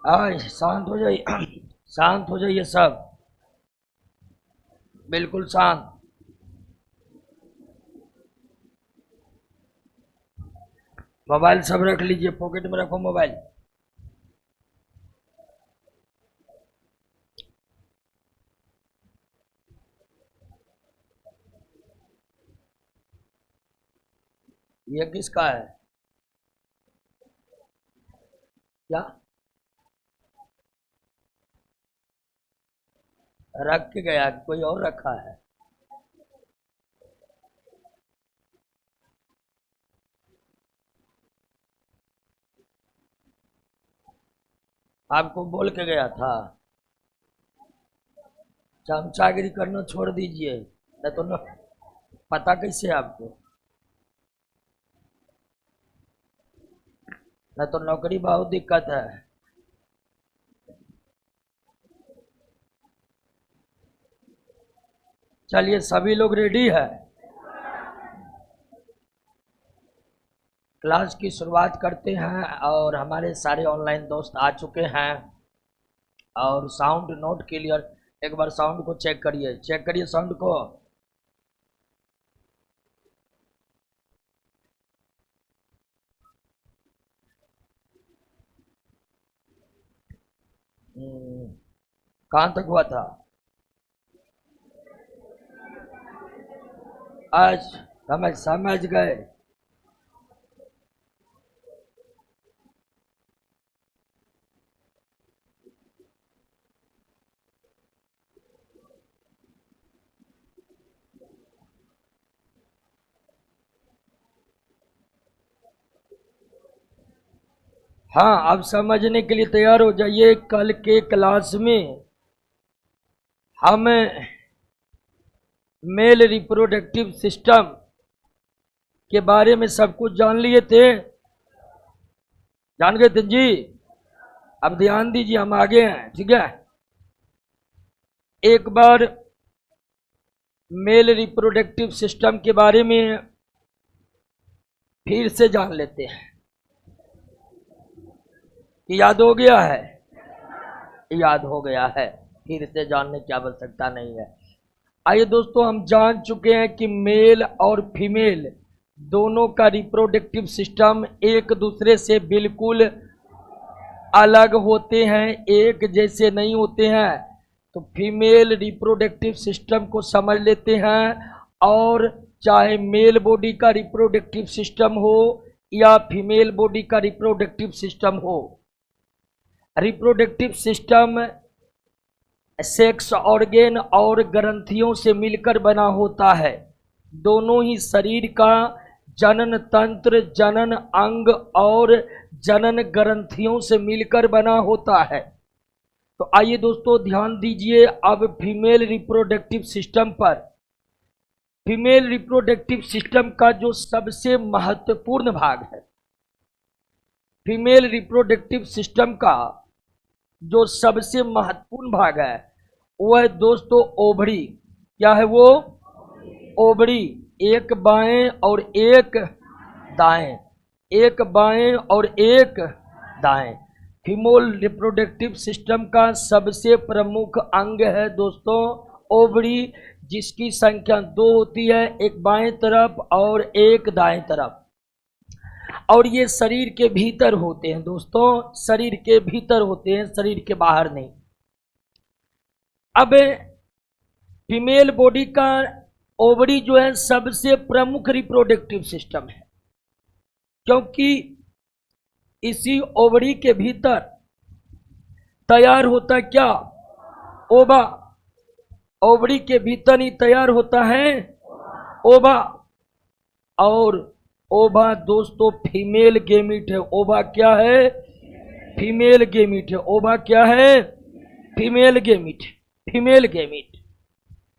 आज शांत हो जाइए। शांत हो जाइए सब, बिल्कुल शांत। मोबाइल सब रख लीजिए, पॉकेट में रखो मोबाइल। ये किसका है? क्या रख के गया कि कोई और रखा है? आपको बोल के गया था? चमचागिरी करना छोड़ दीजिए, नहीं तो न, पता कैसे है आपको? नहीं तो नौकरी बहुत दिक्कत है। चलिए सभी लोग रेडी है? क्लास की शुरुआत करते हैं और हमारे सारे ऑनलाइन दोस्त आ चुके हैं। और साउंड नोट क्लियर, एक बार साउंड को चेक करिए, चेक करिए साउंड को। कहाँ तक हुआ था आज? समझ समझ गए? हाँ, अब समझने के लिए तैयार हो जाइए। कल के क्लास में हम मेल रिप्रोडक्टिव सिस्टम के बारे में सब कुछ जान लिए थे। जान गए थे जी? अब ध्यान दीजिए, हम आगे हैं, ठीक है? एक बार मेल रिप्रोडक्टिव सिस्टम के बारे में फिर से जान लेते हैं। याद हो गया है? याद हो गया है, फिर से जानने की आवश्यकता नहीं है। आइए दोस्तों, हम जान चुके हैं कि मेल और फीमेल दोनों का रिप्रोडक्टिव सिस्टम एक दूसरे से बिल्कुल अलग होते हैं, एक जैसे नहीं होते हैं। तो फीमेल रिप्रोडक्टिव सिस्टम को समझ लेते हैं। और चाहे मेल बॉडी का रिप्रोडक्टिव सिस्टम हो या फीमेल बॉडी का रिप्रोडक्टिव सिस्टम हो, रिप्रोडक्टिव सिस्टम सेक्स ऑर्गेन और ग्रंथियों से मिलकर बना होता है। दोनों ही शरीर का जनन तंत्र, जनन अंग और जनन ग्रंथियों से मिलकर बना होता है। तो आइए दोस्तों ध्यान दीजिए अब फीमेल रिप्रोडक्टिव सिस्टम पर। फीमेल रिप्रोडक्टिव सिस्टम का जो सबसे महत्वपूर्ण भाग है, फीमेल रिप्रोडक्टिव सिस्टम का जो सबसे महत्वपूर्ण भाग है वो है दोस्तों ओवरी। क्या है वो? ओवरी। एक बाएं और एक दाएं, एक बाएं और एक दाएं। फीमेल रिप्रोडक्टिव सिस्टम का सबसे प्रमुख अंग है दोस्तों ओवरी, जिसकी संख्या 2 होती है, एक बाएं तरफ और एक दाएं तरफ। और ये शरीर के भीतर होते हैं दोस्तों, शरीर के भीतर होते हैं, शरीर के बाहर नहीं। अब फीमेल बॉडी का ओवरी जो है सबसे प्रमुख रिप्रोडक्टिव सिस्टम है, क्योंकि इसी ओवरी के भीतर तैयार होता क्या? ओवा। ओवरी के भीतर ही तैयार होता है ओवा। और ओवा दोस्तों फीमेल गेमिट है। ओवा क्या है? फीमेल गेमिट है। ओवा क्या है? Female gamete. Female gamete.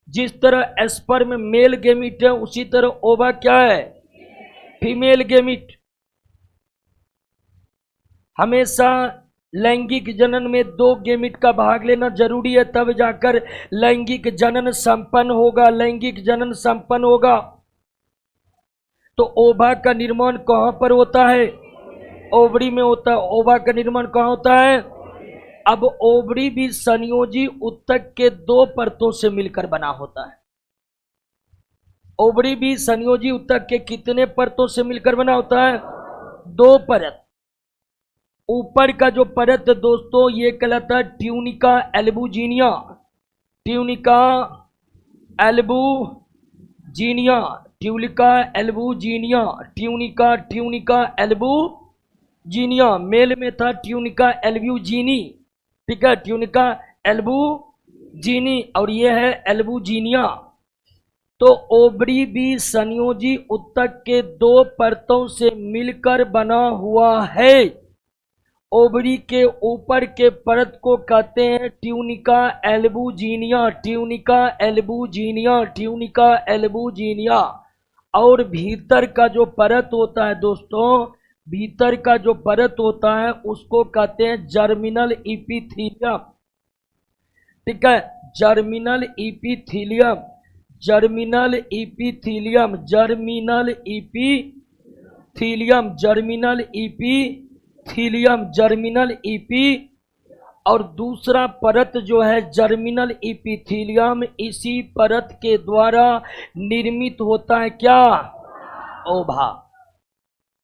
जिस तरह स्पर्म मेल गेमिट है, उसी तरह ओवा क्या है? Female gamete. हमेशा लैंगिक जनन में 2 गेमिट का भाग लेना जरूरी है, तब जाकर लैंगिक जनन संपन्न होगा। लैंगिक जनन संपन्न होगा तो ओवा का निर्माण कहां पर होता है? ओवरी में होता है। ओवा का निर्माण कहां होता है? अब ओवरी भी संयोजी उत्तक के दो परतों से मिलकर बना होता है। ओवरी भी संयोजी उत्तक के कितने परतों से मिलकर बना होता है? दो परत। ऊपर का जो परत दोस्तों ये कहलाता है tunica albuginea. Tunica albuginea, tunica albuginea, tunica albuginea. Male में था ट्यूनिका एल्बुजिनी, ठीक है, ट्यूनिका एल्बुजिनी, और ये है एल्बुजिनिया। तो ओवरी भी संयोजी उत्तक के दो परतों से मिलकर बना हुआ है। ओवरी के ऊपर के परत को कहते हैं tunica albuginea, tunica albuginea, tunica albuginea. और भीतर का जो परत होता है दोस्तों, भीतर का जो परत होता है उसको कहते हैं जर्मिनल इपिथीलियम, ठीक है, germinal epithelium, germinal epithelium, germinal epithelium, germinal epithelium, germinal EP. और दूसरा परत जो है जर्मिनल इपिथीलियम, इसी परत के द्वारा निर्मित होता है क्या? ओभा।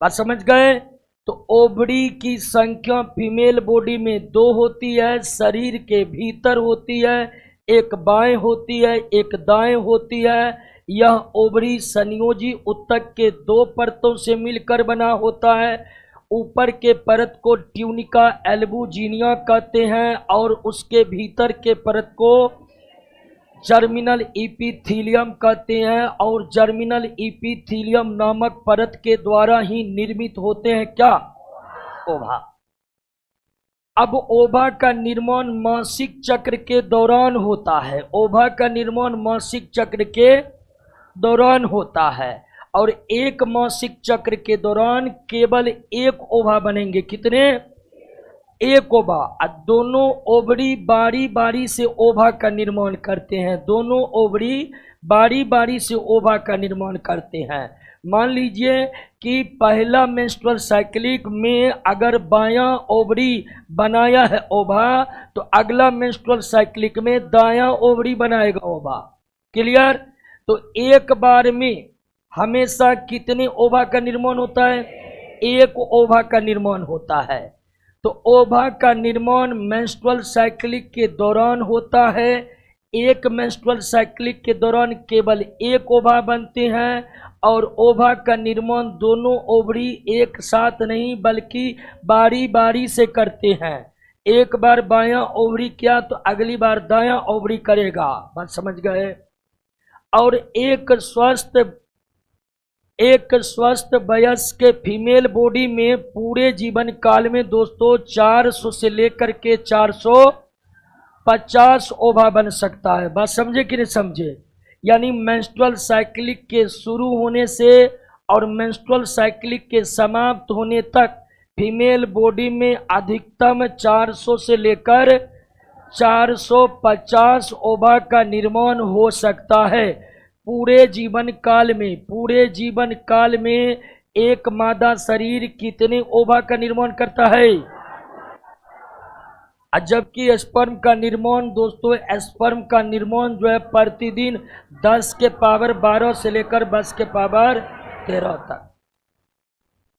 बात समझ गए? तो ओवरी की संख्या फीमेल बॉडी में 2 होती है, शरीर के भीतर होती है, एक बाएं होती है, एक दाएं होती है। यह ओवरी संयोजी उत्तक के 2 परतों से मिलकर बना होता है। ऊपर के परत को ट्यूनिका एल्बुजिनिया कहते हैं और उसके भीतर के परत को जर्मिनल इपिथीलियम कहते हैं, और जर्मिनल इपिथीलियम नामक परत के द्वारा ही निर्मित होते हैं क्या? ओभा। अब ओभा का निर्माण मासिक चक्र के दौरान होता है। ओभा का निर्माण मासिक चक्र के दौरान होता है, और एक मासिक चक्र के दौरान केवल एक ओभा बनेंगे। कितने? एक ओभा। दोनों ओवरी बारी बारी से ओभा का निर्माण करते हैं, दोनों ओवरी बारी बारी से ओभा का निर्माण करते हैं। मान लीजिए कि पहला मेंस्ट्रुअल साइक्लिक में अगर बायां ओवरी बनाया है ओभा, तो अगला मेंस्ट्रुअल साइक्लिक में दायां ओवरी बनाएगा ओभा। क्लियर? तो एक बार में हमेशा कितने ओभा का निर्माण होता है? एक ओभा का निर्माण होता है। तो ओभा का निर्माण मेंस्ट्रुअल साइक्लिक के दौरान होता है। एक मेंस्ट्रुअल साइक्लिक के दौरान केवल एक ओभा बनते हैं, और ओभा का निर्माण दोनों ओवरी एक साथ नहीं बल्कि बारी बारी से करते हैं। एक बार बायां ओवरी किया तो अगली बार दायां ओवरी करेगा। बात समझ गए? और एक स्वस्थ वयस्क फीमेल बॉडी में पूरे जीवन काल में दोस्तों 400 से लेकर के 450 ओभा बन सकता है। बात समझे कि नहीं समझे? यानी मेंस्ट्रुअल साइक्लिक के शुरू होने से और मेंस्ट्रुअल साइक्लिक के समाप्त होने तक फीमेल बॉडी में अधिकतम 400 से लेकर 450 ओभा का निर्माण हो सकता है। पूरे जीवन काल में, पूरे जीवन काल में एक मादा शरीर कितने ओभा का निर्माण करता है? जबकि स्पर्म का निर्माण दोस्तों, स्पर्म का निर्माण जो है प्रतिदिन 10 के पावर 12 से लेकर 10 के पावर 13 तक।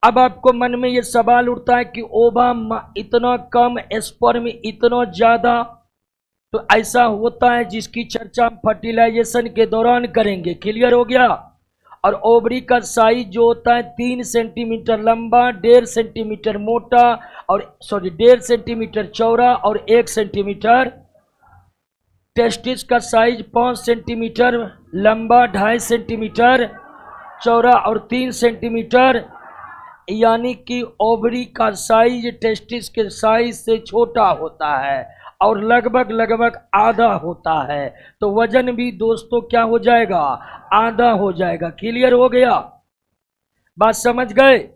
अब आपको मन में ये सवाल उठता है कि ओभा इतना कम, स्पर्म इतना ज्यादा, तो ऐसा होता है जिसकी चर्चा हम फर्टिलाइजेशन के दौरान करेंगे। क्लियर हो गया? और ओवरी का साइज जो होता है 3 सेंटीमीटर लंबा, 1.5 सेंटीमीटर मोटा, और 1.5 सेंटीमीटर चौड़ा और 1 सेंटीमीटर। टेस्टिस का साइज 5 सेंटीमीटर लंबा, 2.5 सेंटीमीटर चौड़ा और 3 सेंटीमीटर। यानी कि ओवरी का साइज टेस्टिस के साइज से छोटा होता है और लगभग आधा होता है। तो वजन भी दोस्तों क्या हो जाएगा? आधा हो जाएगा। क्लियर हो गया? बात समझ गए?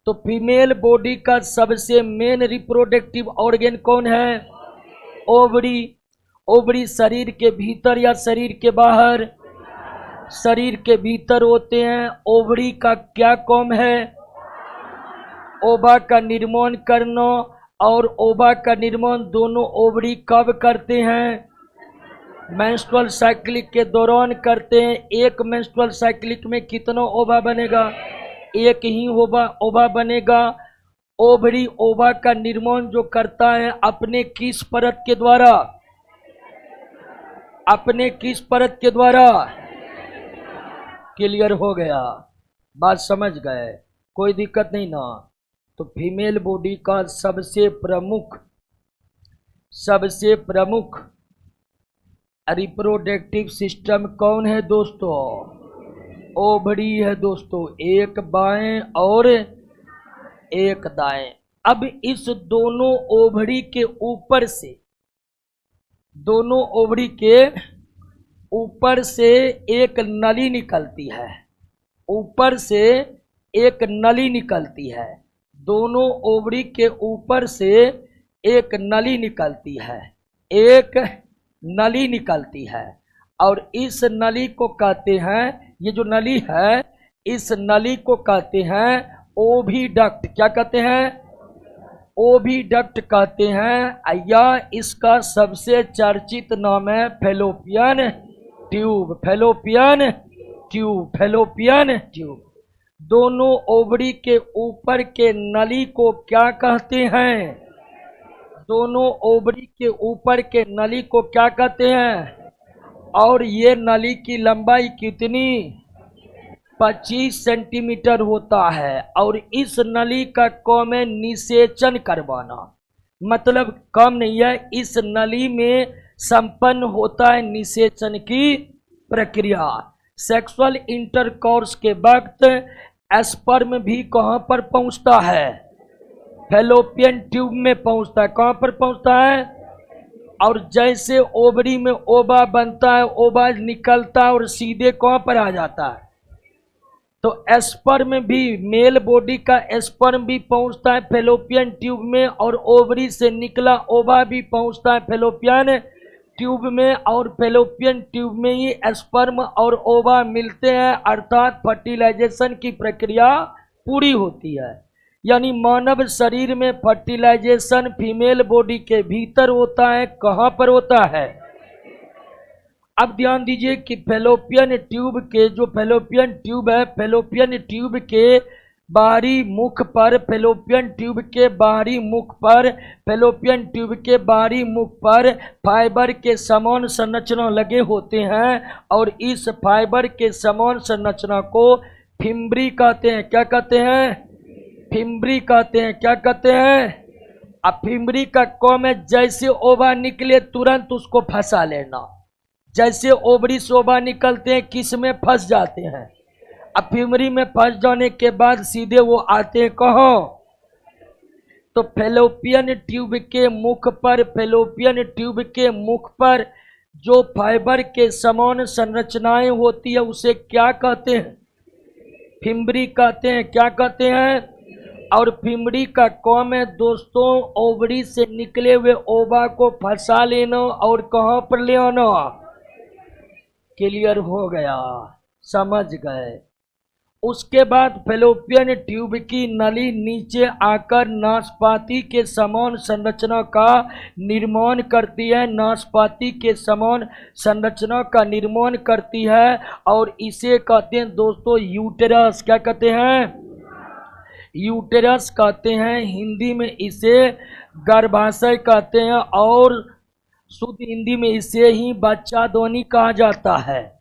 तो फीमेल बॉडी का सबसे मेन रिप्रोडक्टिव ऑर्गन कौन है? ओवरी। ओवरी शरीर के भीतर या शरीर के बाहर? शरीर के भीतर होते हैं। ओवरी का क्या काम है? ओभा का निर्माण करना और ओवा का निर्माण दोनों ओवरी कब करते हैं? मेंस्ट्रुअल साइक्लिक के दौरान करते हैं। एक मेंस्ट्रुअल साइक्लिक में कितना ओवा बनेगा? एक ही ओवा बनेगा। ओवरी ओवा का निर्माण जो करता है अपने किस परत के द्वारा? अपने किस परत के द्वारा? क्लियर हो गया? बात समझ गए? कोई दिक्कत नहीं ना? तो फीमेल बॉडी का सबसे प्रमुख रिप्रोडक्टिव सिस्टम कौन है दोस्तों? ओवरी है दोस्तों। एक बाएं और एक दाएं। अब इस दोनों ओवरी के ऊपर से, दोनों ओवरी के ऊपर से एक नली निकलती है। ऊपर से एक नली निकलती है। दोनों ओवरी के ऊपर से एक नली निकलती है। एक नली निकलती है और इस नली को कहते हैं, ये जो नली है इस नली को कहते हैं ओविडक्ट। क्या कहते हैं? ओविडक्ट कहते हैं। या इसका सबसे चर्चित नाम है फैलोपियन ट्यूब। Fallopian tube. दोनों ओवरी के ऊपर के नली को क्या कहते हैं? दोनों ओवरी के ऊपर के नली को क्या कहते हैं? और ये नली की लंबाई कितनी? 25 सेंटीमीटर होता है। और इस नली का काम है निषेचन करवाना। मतलब कम नहीं है, इस नली में संपन्न होता है निषेचन की प्रक्रिया। सेक्सुअल इंटरकॉर्स के वक्त स्पर्म भी कहां पर पहुंचता है? फैलोपियन ट्यूब में पहुंचता है। कहां पर पहुंचता है? और जैसे ओवरी में ओवा बनता है, ओवा निकलता है और सीधे कहां पर आ जाता है? तो स्पर्म भी, मेल बॉडी का स्पर्म भी पहुंचता है फैलोपियन ट्यूब में, और ओवरी से निकला ओवा भी पहुंचता है फैलोपियन ट्यूब में। और फैलोपियन ट्यूब में ही स्पर्म और ओवा मिलते हैं, अर्थात फर्टिलाइजेशन की प्रक्रिया पूरी होती है। यानी मानव शरीर में फर्टिलाइजेशन फीमेल बॉडी के भीतर होता है। कहां पर होता है? अब ध्यान दीजिए कि फैलोपियन ट्यूब के, जो फैलोपियन ट्यूब है, फैलोपियन ट्यूब के बाहरी मुख पर, फैलोपियन ट्यूब के बाहरी मुख पर, फैलोपियन ट्यूब के बाहरी मुख पर फाइबर के समान संरचना लगे होते हैं। और इस फाइबर के समान संरचना को फिम्बरी कहते हैं। क्या कहते हैं? फिम्बरी कहते हैं। क्या कहते हैं? अब फिम्बरी का काम है जैसे ओवा निकले तुरंत उसको फंसा लेना। जैसे ओवरी से ओवा निकलते हैं किस में फंस जाते हैं? अब फिम्बरी में फंस जाने के बाद सीधे वो आते हैं कहाँ? तो फैलोपियन ट्यूब के मुख पर, फैलोपियन ट्यूब के मुख पर जो फाइबर के समान संरचनाएं होती है उसे क्या कहते हैं? फिम्बरी कहते हैं। क्या कहते हैं? और फिम्बरी का काम है दोस्तों ओवरी से निकले हुए ओवा को फंसा लेना और कहां पर ले आना। क्लियर हो गया? समझ गए? उसके बाद फैलोपियन ट्यूब की नली नीचे आकर नाशपाती के समान संरचना का निर्माण करती है। नाशपाती के समान संरचना का निर्माण करती है और इसे कहते हैं दोस्तों यूटेरस। क्या कहते हैं? यूटेरस कहते हैं। हिंदी में इसे गर्भाशय कहते हैं और शुद्ध हिंदी में इसे ही बच्चादानी कहा जाता है।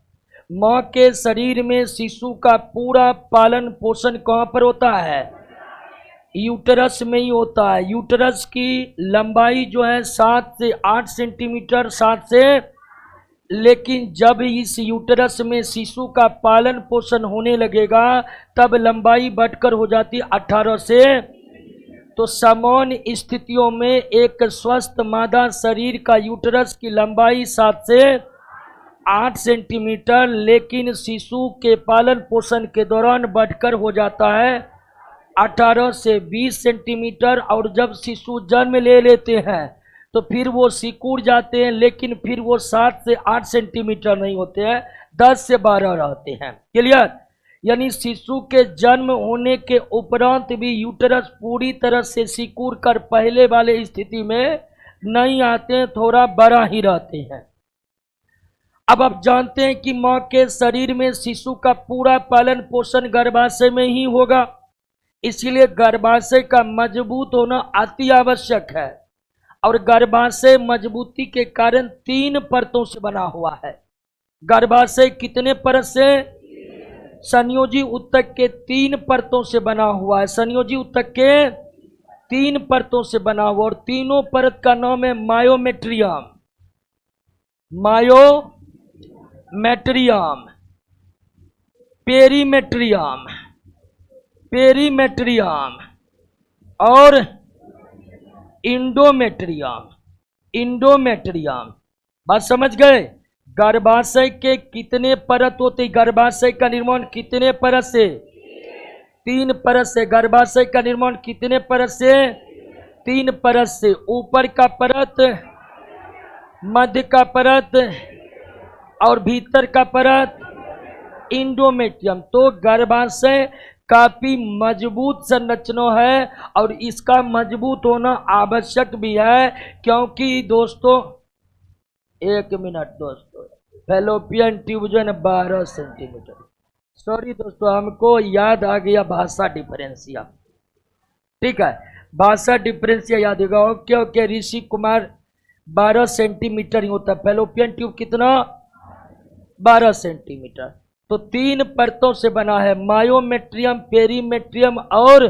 माँ के शरीर में शिशु का पूरा पालन पोषण कहाँ पर होता है? यूटेरस में ही होता है। यूटेरस की लंबाई जो है 7 से 8 सेंटीमीटर, 7 से, लेकिन जब इस यूटेरस में शिशु का पालन पोषण होने लगेगा तब लंबाई बढ़कर हो जाती 18 से। तो समान स्थितियों में एक स्वस्थ मादा शरीर का यूटेरस की लंबाई 7 से 8 सेंटीमीटर, लेकिन शिशु के पालन पोषण के दौरान बढ़कर हो जाता है 18 से 20 सेंटीमीटर। और जब शिशु जन्म ले लेते हैं तो फिर वो सिकुड़ जाते हैं, लेकिन फिर वो 7 से 8 सेंटीमीटर नहीं होते हैं, 10 से 12 रहते हैं। क्लियर? यानी शिशु के जन्म होने के उपरांत भी यूटरस पूरी तरह से सिकुड़ कर पहले वाले स्थिति में नहीं आते हैं, थोड़ा बड़ा ही रहते हैं। अब आप जानते हैं कि मां के शरीर में शिशु का पूरा पालन पोषण गर्भाशय में ही होगा, इसीलिए गर्भाशय का मजबूत होना अति आवश्यक है। और गर्भाशय मजबूती के कारण 3 परतों से बना हुआ है। गर्भाशय कितने परत से? संयोजी ऊतक के 3 परतों से बना हुआ है। संयोजी ऊतक के 3 परतों से बना हुआ, और तीनों परत का नाम है मायोमेट्रियम, मायोमेट्रियम, पेरीमेट्रियम, पेरीमेट्रियम और इंडोमेट्रियम, इंडोमेट्रियम। बात समझ गए? गर्भाशय के कितने परत होते? गर्भाशय का निर्माण कितने परत से? 3 परत से। गर्भाशय का निर्माण कितने परत से? 3 परत से। ऊपर का परत, मध्य का परत और भीतर का परत इंडोमेट्रियम। तो गर्भाशय काफी मजबूत संरचना है, और इसका मजबूत होना आवश्यक भी है, क्योंकि दोस्तों 1 मिनट दोस्तों, फैलोपियन ट्यूब जो है ना 12 सेंटीमीटर। सॉरी दोस्तों, हमको याद आ गया भाषा डिफरेंशिया। ठीक है, भाषा डिफरेंशिया याद होगा, क्योंकि ऋषि कुमार 12 सेंटीमीटर ही होता है। फैलोपियन ट्यूब कितना? 12 सेंटीमीटर। तो 3 परतों से बना है, मायोमेट्रियम, पेरीमेट्रियम और,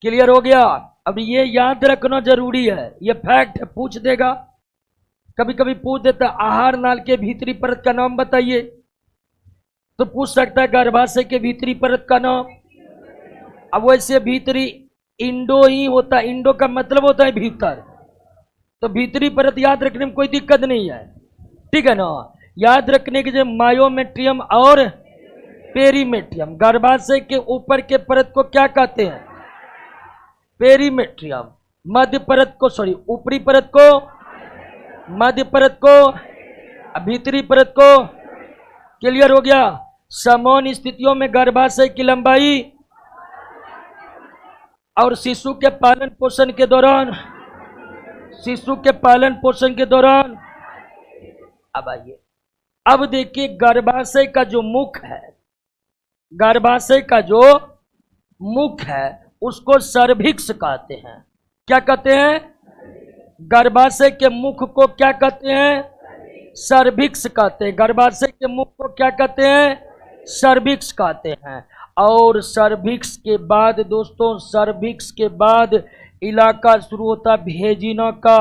क्लियर हो गया? अब ये याद रखना जरूरी है, ये फैक्ट है, पूछ देगा, कभी कभी पूछ देता है आहार नाल के भीतरी परत का नाम बताइए, तो पूछ सकता है गर्भाशय के भीतरी परत का नाम। अब वैसे भीतरी इंडो ही होता है, इंडो का मतलब होता है भीतर, तो भीतरी परत याद रखने में कोई दिक्कत नहीं है, ठीक है ना? याद रखने के लिए मायोमेट्रियम और पेरीमेट्रियम। गर्भाशय के ऊपर के परत को क्या कहते हैं? पेरीमेट्रियम। मध्य परत को, सॉरी, ऊपरी परत को, मध्य परत को, भीतरी परत को, क्लियर हो गया? समान स्थितियों में गर्भाशय की लंबाई और शिशु के पालन पोषण के दौरान, शिशु के पालन पोषण के दौरान, अब आइए, अब देखिए गर्भाशय का जो मुख है, गर्भाशय का जो मुख है उसको सर्विक्स कहते हैं। क्या कहते हैं? गर्भाशय के मुख को क्या कहते हैं? सर्विक्स कहते हैं। गर्भाशय के मुख को क्या कहते हैं? सर्विक्स कहते हैं। और सर्विक्स के बाद दोस्तों, सर्विक्स के बाद इलाका शुरू होता है भेजिना का,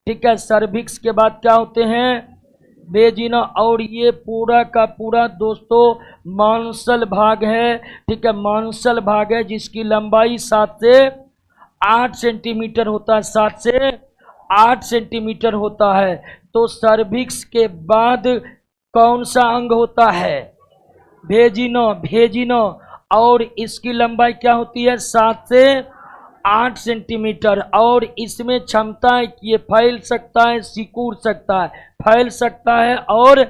ठीक है? सर्विक्स के बाद क्या होते हैं? भेजिना। और ये पूरा का पूरा दोस्तों मांसल भाग है, ठीक है? मांसल भाग है जिसकी लंबाई 7 से 8 सेंटीमीटर होता है, 7 से 8 सेंटीमीटर होता है। तो सर्विक्स के बाद कौन सा अंग होता है? भेजिना, भेजिना। और इसकी लंबाई क्या होती है? 7 से 8 सेंटीमीटर। और इसमें क्षमता है कि ये फैल सकता है, सिकुड़ सकता है, फैल सकता है और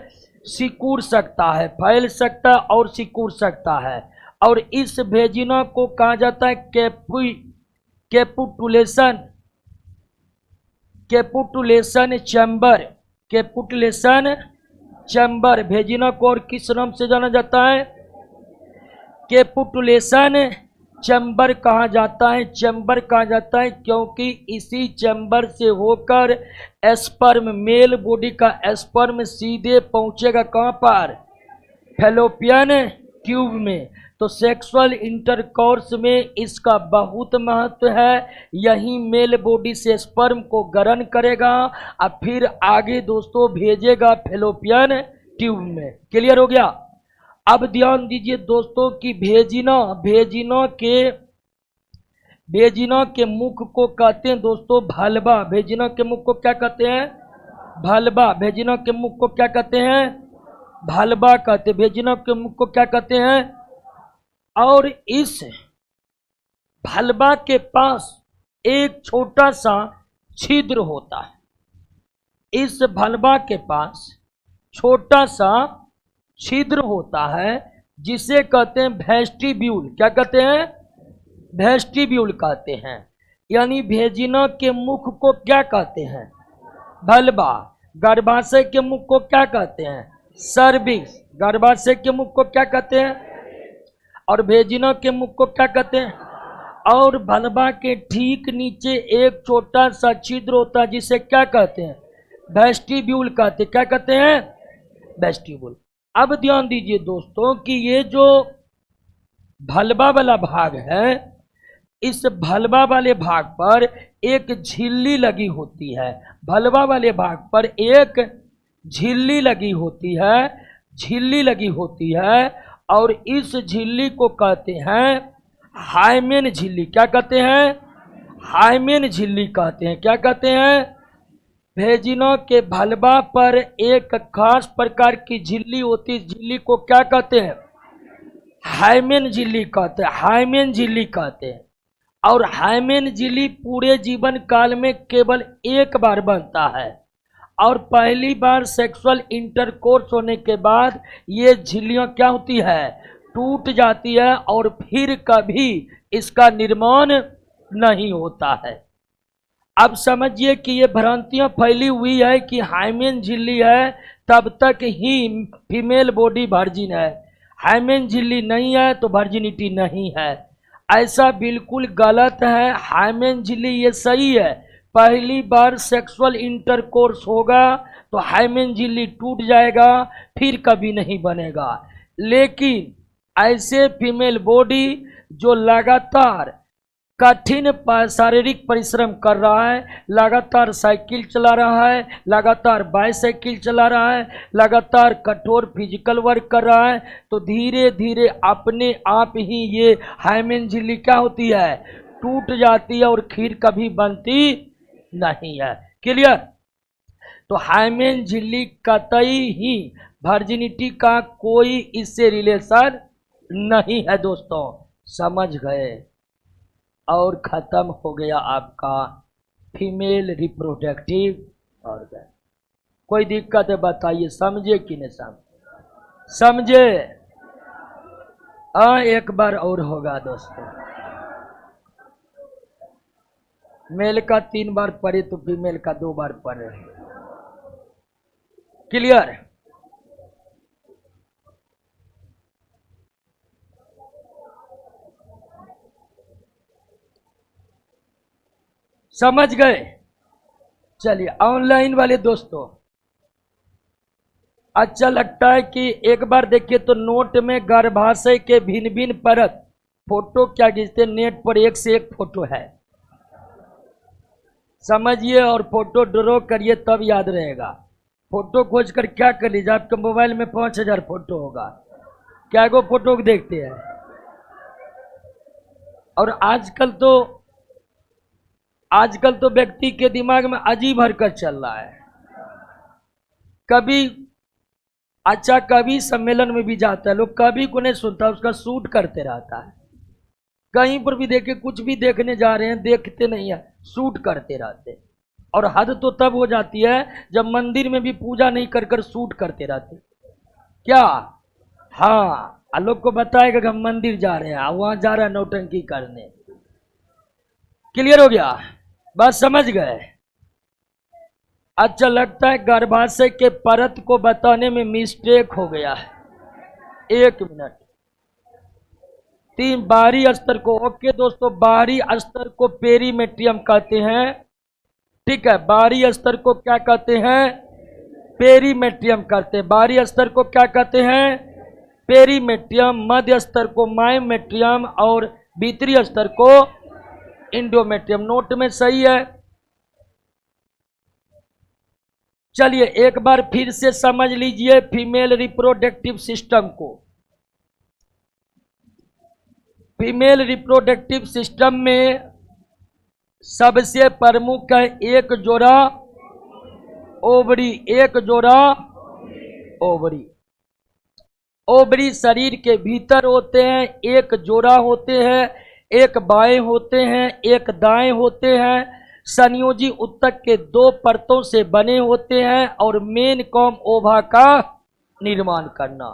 सिकुड़ सकता है, फैल सकता है और सिकुड़ सकता है। और इस भेजिना को कहा जाता है कैपुटुलेशन, कैपुटुलेशन चैम्बर, कैपुटुलेशन चैम्बर। भेजिना को और किस नाम से जाना जाता है? कैपुटुलेशन चैम्बर कहा जाता है। चैम्बर कहा जाता है क्योंकि इसी चैम्बर से होकर स्पर्म, मेल बॉडी का स्पर्म सीधे पहुंचेगा कहां पर? फैलोपियन ट्यूब में। तो सेक्सुअल इंटरकोर्स में इसका बहुत महत्व है। यही मेल बॉडी से स्पर्म को ग्रहण करेगा और फिर आगे दोस्तों भेजेगा फैलोपियन ट्यूब में। क्लियर हो गया? अब ध्यान दीजिए दोस्तों कि भेजिना के मुख को कहते हैं दोस्तों भलवा। भेजिना के मुख को क्या कहते हैं? भलवा। भेजिना के मुख को क्या कहते हैं? भलवा कहते हैं। भेजिना के मुख को क्या कहते हैं? और इस भलवा के पास एक छोटा सा छिद्र होता है। इस भलवा के पास छोटा सा छिद्र होता है जिसे कहते हैं वेस्टिब्यूल। क्या कहते हैं? वेस्टिब्यूल कहते हैं। यानी भेजिना के मुख को क्या कहते हैं? भलवा। गर्भाशय के मुख को क्या कहते हैं? सर्विक्स। गर्भाशय के मुख को क्या कहते हैं? और भेजिना के मुख को क्या कहते हैं? और भलवा के ठीक नीचे एक छोटा सा छिद्र होता है जिसे क्या कहते हैं? वेस्टिब्यूल कहते हैं। क्या कहते हैं? वेस्टिब्यूल। अब ध्यान दीजिए दोस्तों कि ये जो भलवा वाला भाग है, इस भलवा वाले भाग पर एक झिल्ली लगी होती है। भलवा वाले भाग पर एक झिल्ली लगी होती है, झिल्ली लगी होती है। और इस झिल्ली को कहते हैं हाइमेन झिल्ली। क्या कहते हैं? हाइमेन झिल्ली कहते हैं। क्या कहते हैं? भेजिना के भलवा पर एक खास प्रकार की झिल्ली होती है, झिल्ली को क्या कहते हैं? हाइमेन झिल्ली कहते हैं। हाइमेन झिल्ली कहते हैं। और हाइमेन झिल्ली पूरे जीवन काल में केवल एक बार बनता है, और पहली बार सेक्सुअल इंटरकोर्स होने के बाद ये झिल्लियां क्या होती है? टूट जाती है, और फिर कभी इसका निर्माण नहीं होता है। अब समझिए कि ये भ्रांतियां फैली हुई है कि हाइमेन झिल्ली है तब तक ही फीमेल बॉडी वर्जिन है, हाइमेन झिल्ली नहीं है तो वर्जिनिटी नहीं है। ऐसा बिल्कुल गलत है। हाइमेन झिल्ली ये सही है, पहली बार सेक्सुअल इंटरकोर्स होगा तो हाइमेन झिल्ली टूट जाएगा, फिर कभी नहीं बनेगा। लेकिन ऐसे फीमेल बॉडी जो लगातार कठिन शारीरिक परिश्रम कर रहा है, लगातार साइकिल चला रहा है, लगातार बाइसाइकिल चला रहा है, लगातार कठोर फिजिकल वर्क कर रहा है, तो धीरे धीरे अपने आप ही ये हाइमेन झिल्ली क्या होती है? टूट जाती है, और खीर कभी बनती नहीं है। क्लियर? तो हाइमेन झिल्ली कतई ही वर्जिनिटी का कोई इससे रिलेशन नहीं है दोस्तों। समझ गए? और खत्म हो गया आपका फीमेल रिप्रोडक्टिव ऑर्गन। कोई दिक्कत है बताइए, समझे कि नहीं समझे? एक बार और होगा दोस्तों। मेल का 3 बार पढ़े तो फीमेल का 2 बार पढ़े। क्लियर? समझ गए? चलिए ऑनलाइन वाले दोस्तों, अच्छा लगता है कि एक बार देखिए तो नोट में गर्भाशय के भिन्न भिन्न परत फोटो क्या खींचते, नेट पर एक से एक फोटो है, समझिए। और फोटो ड्रॉ करिए तब याद रहेगा। फोटो खोज कर क्या कर लीजिए, आपके मोबाइल में 5000 फोटो होगा, क्या को फोटो देखते हैं। और आजकल तो व्यक्ति के दिमाग में अजीब हरकत चल रहा है। कभी सम्मेलन में भी जाता है, लोग कभी को नहीं सुनता, उसका शूट करते रहता है। कहीं पर भी देखे, कुछ भी देखने जा रहे हैं, देखते नहीं है, शूट करते रहते। और हद तो तब हो जाती है जब मंदिर में भी पूजा नहीं कर कर शूट करते रहते। क्या? हाँ, लोग को बताएगा कि हम मंदिर जा रहे हैं, वहां जा रहा है नौटंकी करने। क्लियर हो गया? बात समझ गए? अच्छा लगता है गर्भाशय के परत को बताने में मिस्टेक हो गया है। 1 मिनट। 3 बाहरी स्तर को, ओके दोस्तों, बाहरी स्तर को पेरीमेट्रियम कहते हैं। ठीक है, बाहरी स्तर को क्या कहते हैं? पेरीमेट्रियम कहते हैं। बाहरी स्तर को क्या कहते हैं? पेरीमेट्रियम। मध्य स्तर को मायोमेट्रियम, और भीतरी स्तर को इंडोमेट्रियम। नोट में सही है? चलिए एक बार फिर से समझ लीजिए फीमेल रिप्रोडक्टिव सिस्टम को। फीमेल रिप्रोडक्टिव सिस्टम में सबसे प्रमुख है एक जोड़ा ओवरी। एक जोड़ा ओवरी। ओवरी शरीर के भीतर होते हैं, एक जोड़ा होते हैं, एक बाएं होते हैं, एक दाएं होते हैं। संयोजी उत्तक के 2 परतों से बने होते हैं, और मेन काम ओवा का निर्माण करना।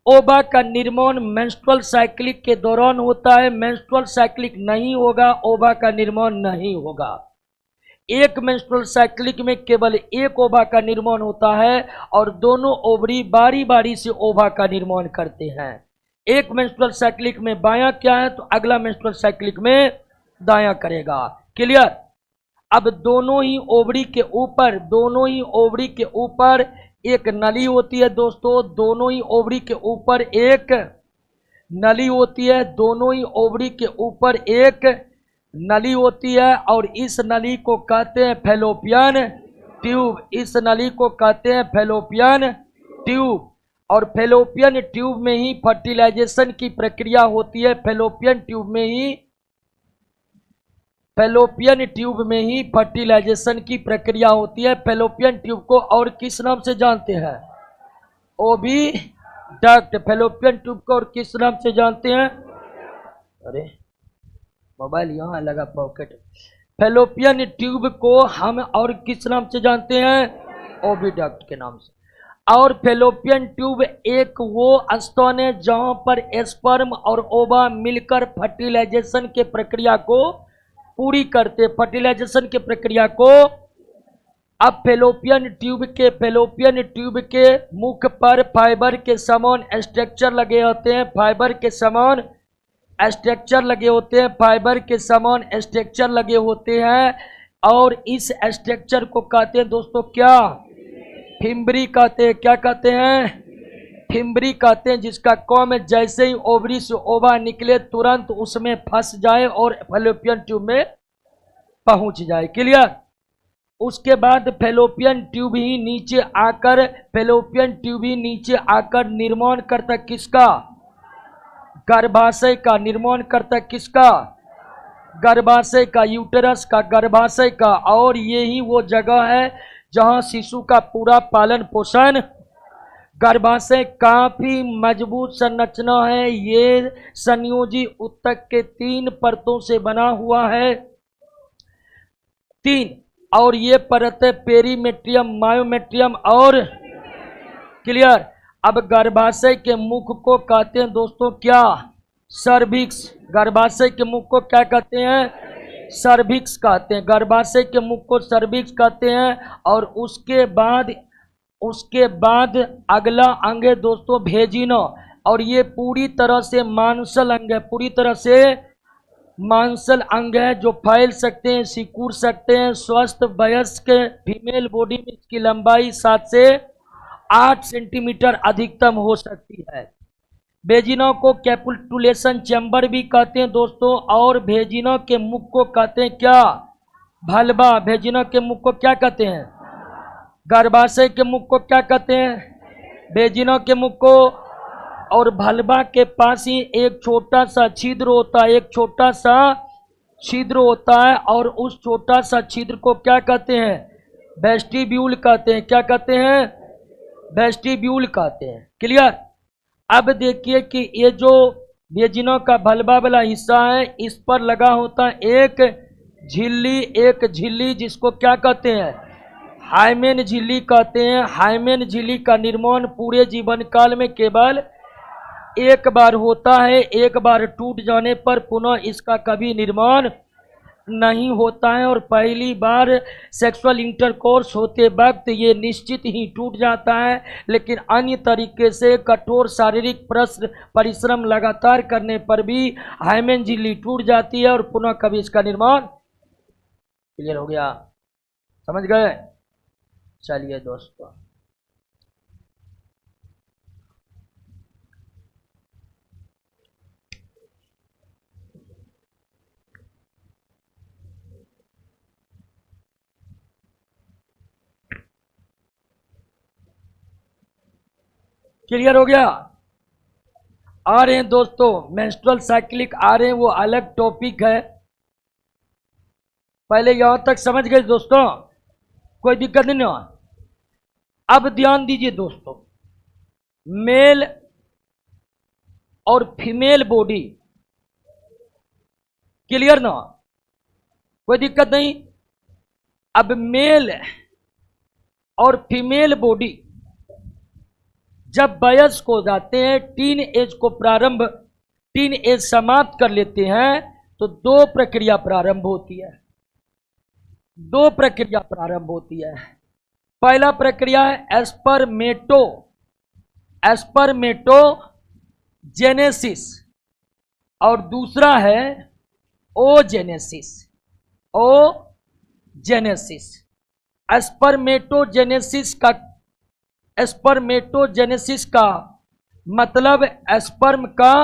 ओवा का निर्माण मेंस्ट्रुअल साइक्लिक के दौरान होता है। मेंस्ट्रुअल साइक्लिक नहीं होगा, ओवा का निर्माण नहीं होगा। एक मेंस्ट्रुअल साइक्लिक में केवल एक ओवा का निर्माण होता है और दोनों ओवरी बारी बारी से ओवा का निर्माण करते हैं। एक मेंस्ट्रुअल साइक्लिक में बायां क्या है तो अगला मेंस्ट्रुअल साइक्लिक में दायां करेगा। क्लियर। अब दोनों ही ओवरी के ऊपर एक नली होती है दोस्तों। दोनों ही ओवरी के ऊपर एक नली होती है। दोनों ही ओवरी के ऊपर एक नली होती है और इस नली को कहते हैं फैलोपियन ट्यूब। इस नली को कहते हैं फैलोपियन ट्यूब। और फैलोपियन ट्यूब में ही फर्टिलाइजेशन की प्रक्रिया होती है। फैलोपियन ट्यूब में ही फर्टिलाइजेशन की प्रक्रिया होती है। फैलोपियन ट्यूब को और किस नाम से जानते हैं? ओविडक्ट। फैलोपियन ट्यूब को और किस नाम से जानते हैं? अरे मोबाइल यहाँ लगा पॉकेट। फैलोपियन ट्यूब को हम और किस नाम से जानते हैं? ओविडक्ट के नाम से। और फैलोपियन ट्यूब एक वो स्तन है जहां पर स्पर्म और ओवा मिलकर फर्टिलाइजेशन के प्रक्रिया को पूरी करते। फर्टिलाइजेशन के प्रक्रिया को अब फैलोपियन ट्यूब के मुख पर फाइबर के समान स्ट्रक्चर लगे होते हैं। फाइबर के समान स्ट्रक्चर लगे होते हैं और इस स्ट्रक्चर को कहते हैं दोस्तों क्या? फिम्बरी कहते हैं। क्या कहते हैं? फिम्बरी कहते हैं। जिसका काम है जैसे ही ओवरी से ओवा निकले तुरंत उसमें फंस जाए और फैलोपियन ट्यूब में पहुंच जाए। क्लियर। उसके बाद फैलोपियन ट्यूब ही नीचे आकर निर्माण करता किसका? गर्भाशय का निर्माण करता किसका? गर्भाशय का, यूटेरस का, गर्भाशय का। और ये ही वो जगह है जहां शिशु का पूरा पालन पोषण। गर्भाशय काफी मजबूत संरचना है। ये संयोजी ऊतक के 3 परतों से बना हुआ है। 3 और ये परतें पेरीमेट्रियम, मायोमेट्रियम और क्लियर। अब गर्भाशय के मुख को कहते हैं दोस्तों क्या? सर्विक्स। गर्भाशय के मुख को क्या कहते हैं? सर्विक्स कहते हैं। गर्भाशय के मुख को सर्विक्स कहते हैं। और उसके बाद अगला अंग है दोस्तों भेजिना। और ये पूरी तरह से मांसल अंग है जो फैल सकते हैं, सिकुड़ सकते हैं। स्वस्थ वयस्क फीमेल बॉडी में इसकी लंबाई 7 से 8 सेंटीमीटर अधिकतम हो सकती है। भेजिना को कैपुलेशन चैम्बर भी कहते हैं दोस्तों। और भेजिना के मुख को कहते हैं क्या? भल्बा। भेजिना के मुख को क्या कहते हैं? गर्भाशय के मुख को क्या कहते हैं? भेजिना के मुख को। और भल्बा के पास ही एक छोटा सा छिद्र होता है और उस छोटा सा छिद्र को क्या कहते हैं? वेस्टिब्यूल कहते हैं। क्या कहते हैं? वेस्टिब्यूल कहते हैं। क्लियर। अब देखिए कि ये जो भेजिना का भल्बा वाला हिस्सा है इस पर लगा होता है एक झिल्ली जिसको क्या कहते हैं? हाइमेन झिल्ली कहते हैं। हाइमेन झिल्ली का निर्माण पूरे जीवन काल में केवल एक बार होता है। एक बार टूट जाने पर पुनः इसका कभी निर्माण नहीं होता है। और पहली बार सेक्सुअल इंटरकोर्स होते वक्त ये निश्चित ही टूट जाता है। लेकिन अन्य तरीके से कठोर शारीरिक परिश्रम लगातार करने पर भी हाइमेन झिल्ली टूट जाती है और पुनः कभी इसका निर्माण। क्लियर हो गया? समझ गए? चलिए दोस्तों, क्लियर हो गया? आ रहे हैं दोस्तों, मेंस्ट्रुअल साइक्लिक आ रहे हैं, वो अलग टॉपिक है। पहले यहां तक समझ गए दोस्तों? कोई दिक्कत नहीं ना? अब ध्यान दीजिए दोस्तों, मेल और फीमेल बॉडी। क्लियर ना? कोई दिक्कत नहीं। अब मेल और फीमेल बॉडी जब वयस्क हो जाते हैं, टीन एज समाप्त कर लेते हैं, तो दो प्रक्रिया प्रारंभ होती है। पहला प्रक्रिया है एस्पर्मेटोजेनेसिस और दूसरा है ओजेनेसिस। एस्पर्मेटोजेनेसिस का मतलब स्पर्म का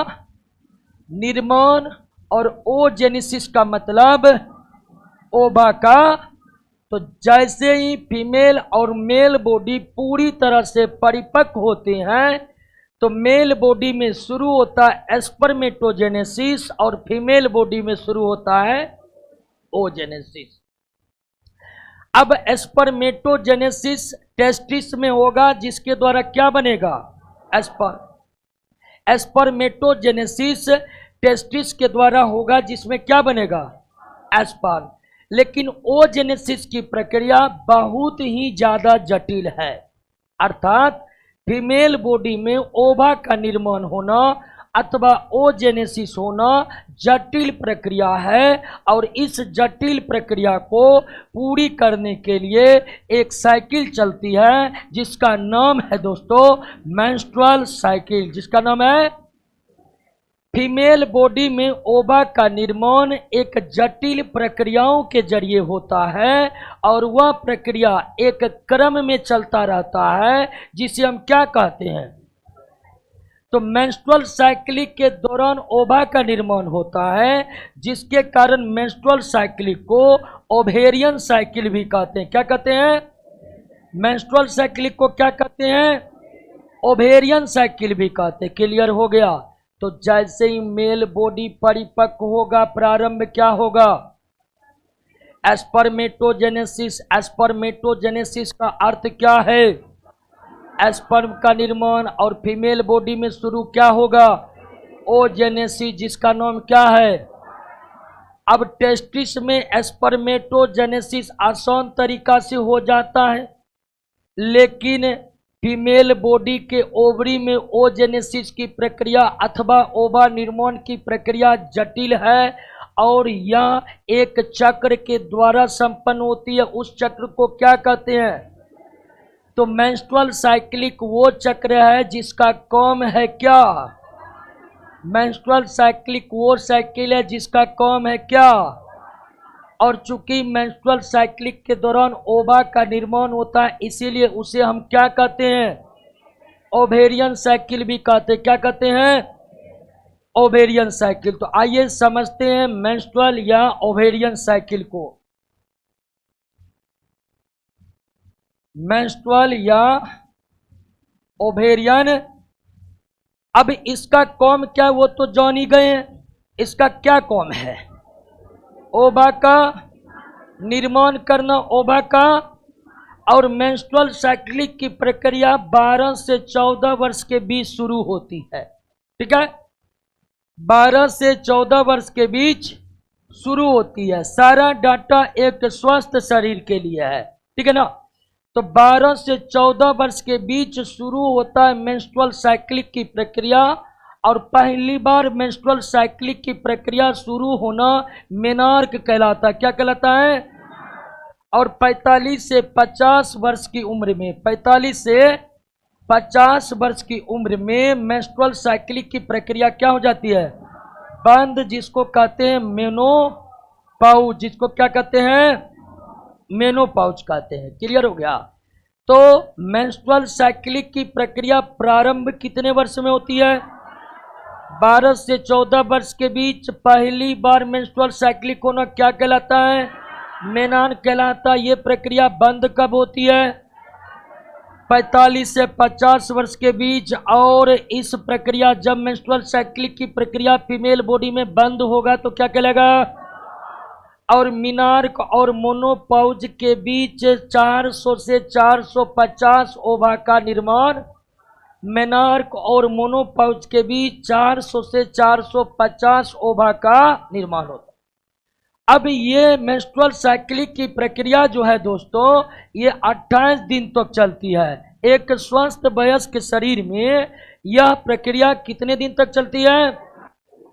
निर्माण और ओजेनेसिस का मतलब ओवा का। तो जैसे ही फीमेल और मेल बॉडी पूरी तरह से परिपक्व होते हैं, तो मेल बॉडी में शुरू होता है स्पर्मेटोजेनेसिस और फीमेल बॉडी में शुरू होता है ओजेनेसिस। अब स्पर्मेटोजेनेसिस टेस्टिस में होगा, जिसके द्वारा क्या बनेगा? स्पर्मेटोजेनेसिस टेस्टिस के द्वारा होगा, जिसमें क्या बनेगा? स्पर्म। लेकिन ओजेनेसिस की प्रक्रिया बहुत ही ज्यादा जटिल है, अर्थात फीमेल बॉडी में ओवा का निर्माण होना अथवा ओजेनेसिस होना जटिल प्रक्रिया है। और इस जटिल प्रक्रिया को पूरी करने के लिए एक साइकिल चलती है, जिसका नाम है दोस्तों मेंस्ट्रुअल साइकिल। जिसका नाम है, फीमेल बॉडी में ओवा का निर्माण एक जटिल प्रक्रियाओं के जरिए होता है और वह प्रक्रिया एक क्रम में चलता रहता है, जिसे हम क्या कहते हैं? तो मेंस्ट्रुअल साइकिल के दौरान ओवा का निर्माण होता है, जिसके कारण मेंस्ट्रुअल साइकिल को ओवेरियन साइकिल भी कहते हैं। क्या कहते हैं? मेंस्ट्रुअल साइकिल को क्या कहते हैं? ओवेरियन साइकिल भी कहते हैं। क्लियर हो गया? तो जैसे ही मेल बॉडी परिपक्व होगा, प्रारंभ क्या होगा? एस्पर्मेटोजेनेसिस का अर्थ क्या है? स्पर्म का निर्माण। और फीमेल बॉडी में शुरू क्या होगा? ओजेनेसिस, जिसका नाम क्या है? अब टेस्टिस में स्पर्मेटोजेनेसिस आसान तरीका से हो जाता है, लेकिन फीमेल बॉडी के ओवरी में ओजेनेसिस की प्रक्रिया अथवा ओवा निर्माण की प्रक्रिया जटिल है और यह एक चक्र के द्वारा संपन्न होती है। उस चक्र को क्या कहते हैं? तो मेंस्ट्रुअल साइक्लिक वो चक्र है जिसका काम है क्या? मेंस्ट्रुअल साइक्लिक वो साइकिल है जिसका काम है क्या? और चूंकि मेंस्ट्रुअल साइक्लिक के दौरान ओवा का निर्माण होता है, इसीलिए उसे हम क्या कहते हैं? ओवेरियन साइकिल भी कहते हैं। क्या कहते हैं? Ovarian cycle. तो आइए समझते हैं मेंस्ट्रुअल या ओवेरियन साइकिल को। मेंस्ट्रुअल या ओवेरियन, अब इसका काम क्या वो तो जान ही गए हैं। इसका क्या काम है? ओवा का निर्माण करना, ओवा का। और मेंस्ट्रुअल साइक्लिक की प्रक्रिया 12 से 14 वर्ष के बीच शुरू होती है। ठीक है, 12 से 14 वर्ष के बीच शुरू होती है। सारा डाटा एक स्वस्थ शरीर के लिए है, ठीक है ना। तो 12 से 14 वर्ष के बीच शुरू होता है मेंस्ट्रुअल साइक्लिक की प्रक्रिया। और पहली बार मेंस्ट्रुअल साइक्लिक की प्रक्रिया शुरू होना मेनार्क कहलाता है। क्या कहलाता है? और 45 से 50 वर्ष की उम्र में, 45 से 50 वर्ष की उम्र में मेंस्ट्रुअल साइक्लिक की प्रक्रिया क्या हो जाती है? बंद, जिसको कहते हैं मेनोपॉज। जिसको क्या कहते हैं? मेनोपॉज कहते हैं। क्लियर हो गया? तो मेंस्ट्रुअल साइक्लिक की प्रक्रिया प्रारंभ कितने वर्ष में होती है? 12 से 14 वर्ष के बीच पहली बार मेंस्ट्रुअल साइक्लिक होना क्या कहलाता है? मेनान कहलाता है। ये प्रक्रिया बंद कब होती है? 45 से 50 वर्ष के बीच। और इस प्रक्रिया जब मेंस्ट्रुअल साइक्लिक की प्रक्रिया फीमेल बॉडी में बंद होगा तो क्या कहलाएगा? और मिनार्क और मोनोपॉज के बीच 400 से 450 ओवा का निर्माण। मेनार्क और मोनोपॉज के बीच 400 से 450 ओवा का निर्माण होता है। अब ये मेंस्ट्रुअल साइक्लिक की प्रक्रिया जो है दोस्तों, ये 28 दिन तक चलती है। एक स्वस्थ वयस्क शरीर में यह प्रक्रिया कितने दिन तक चलती है?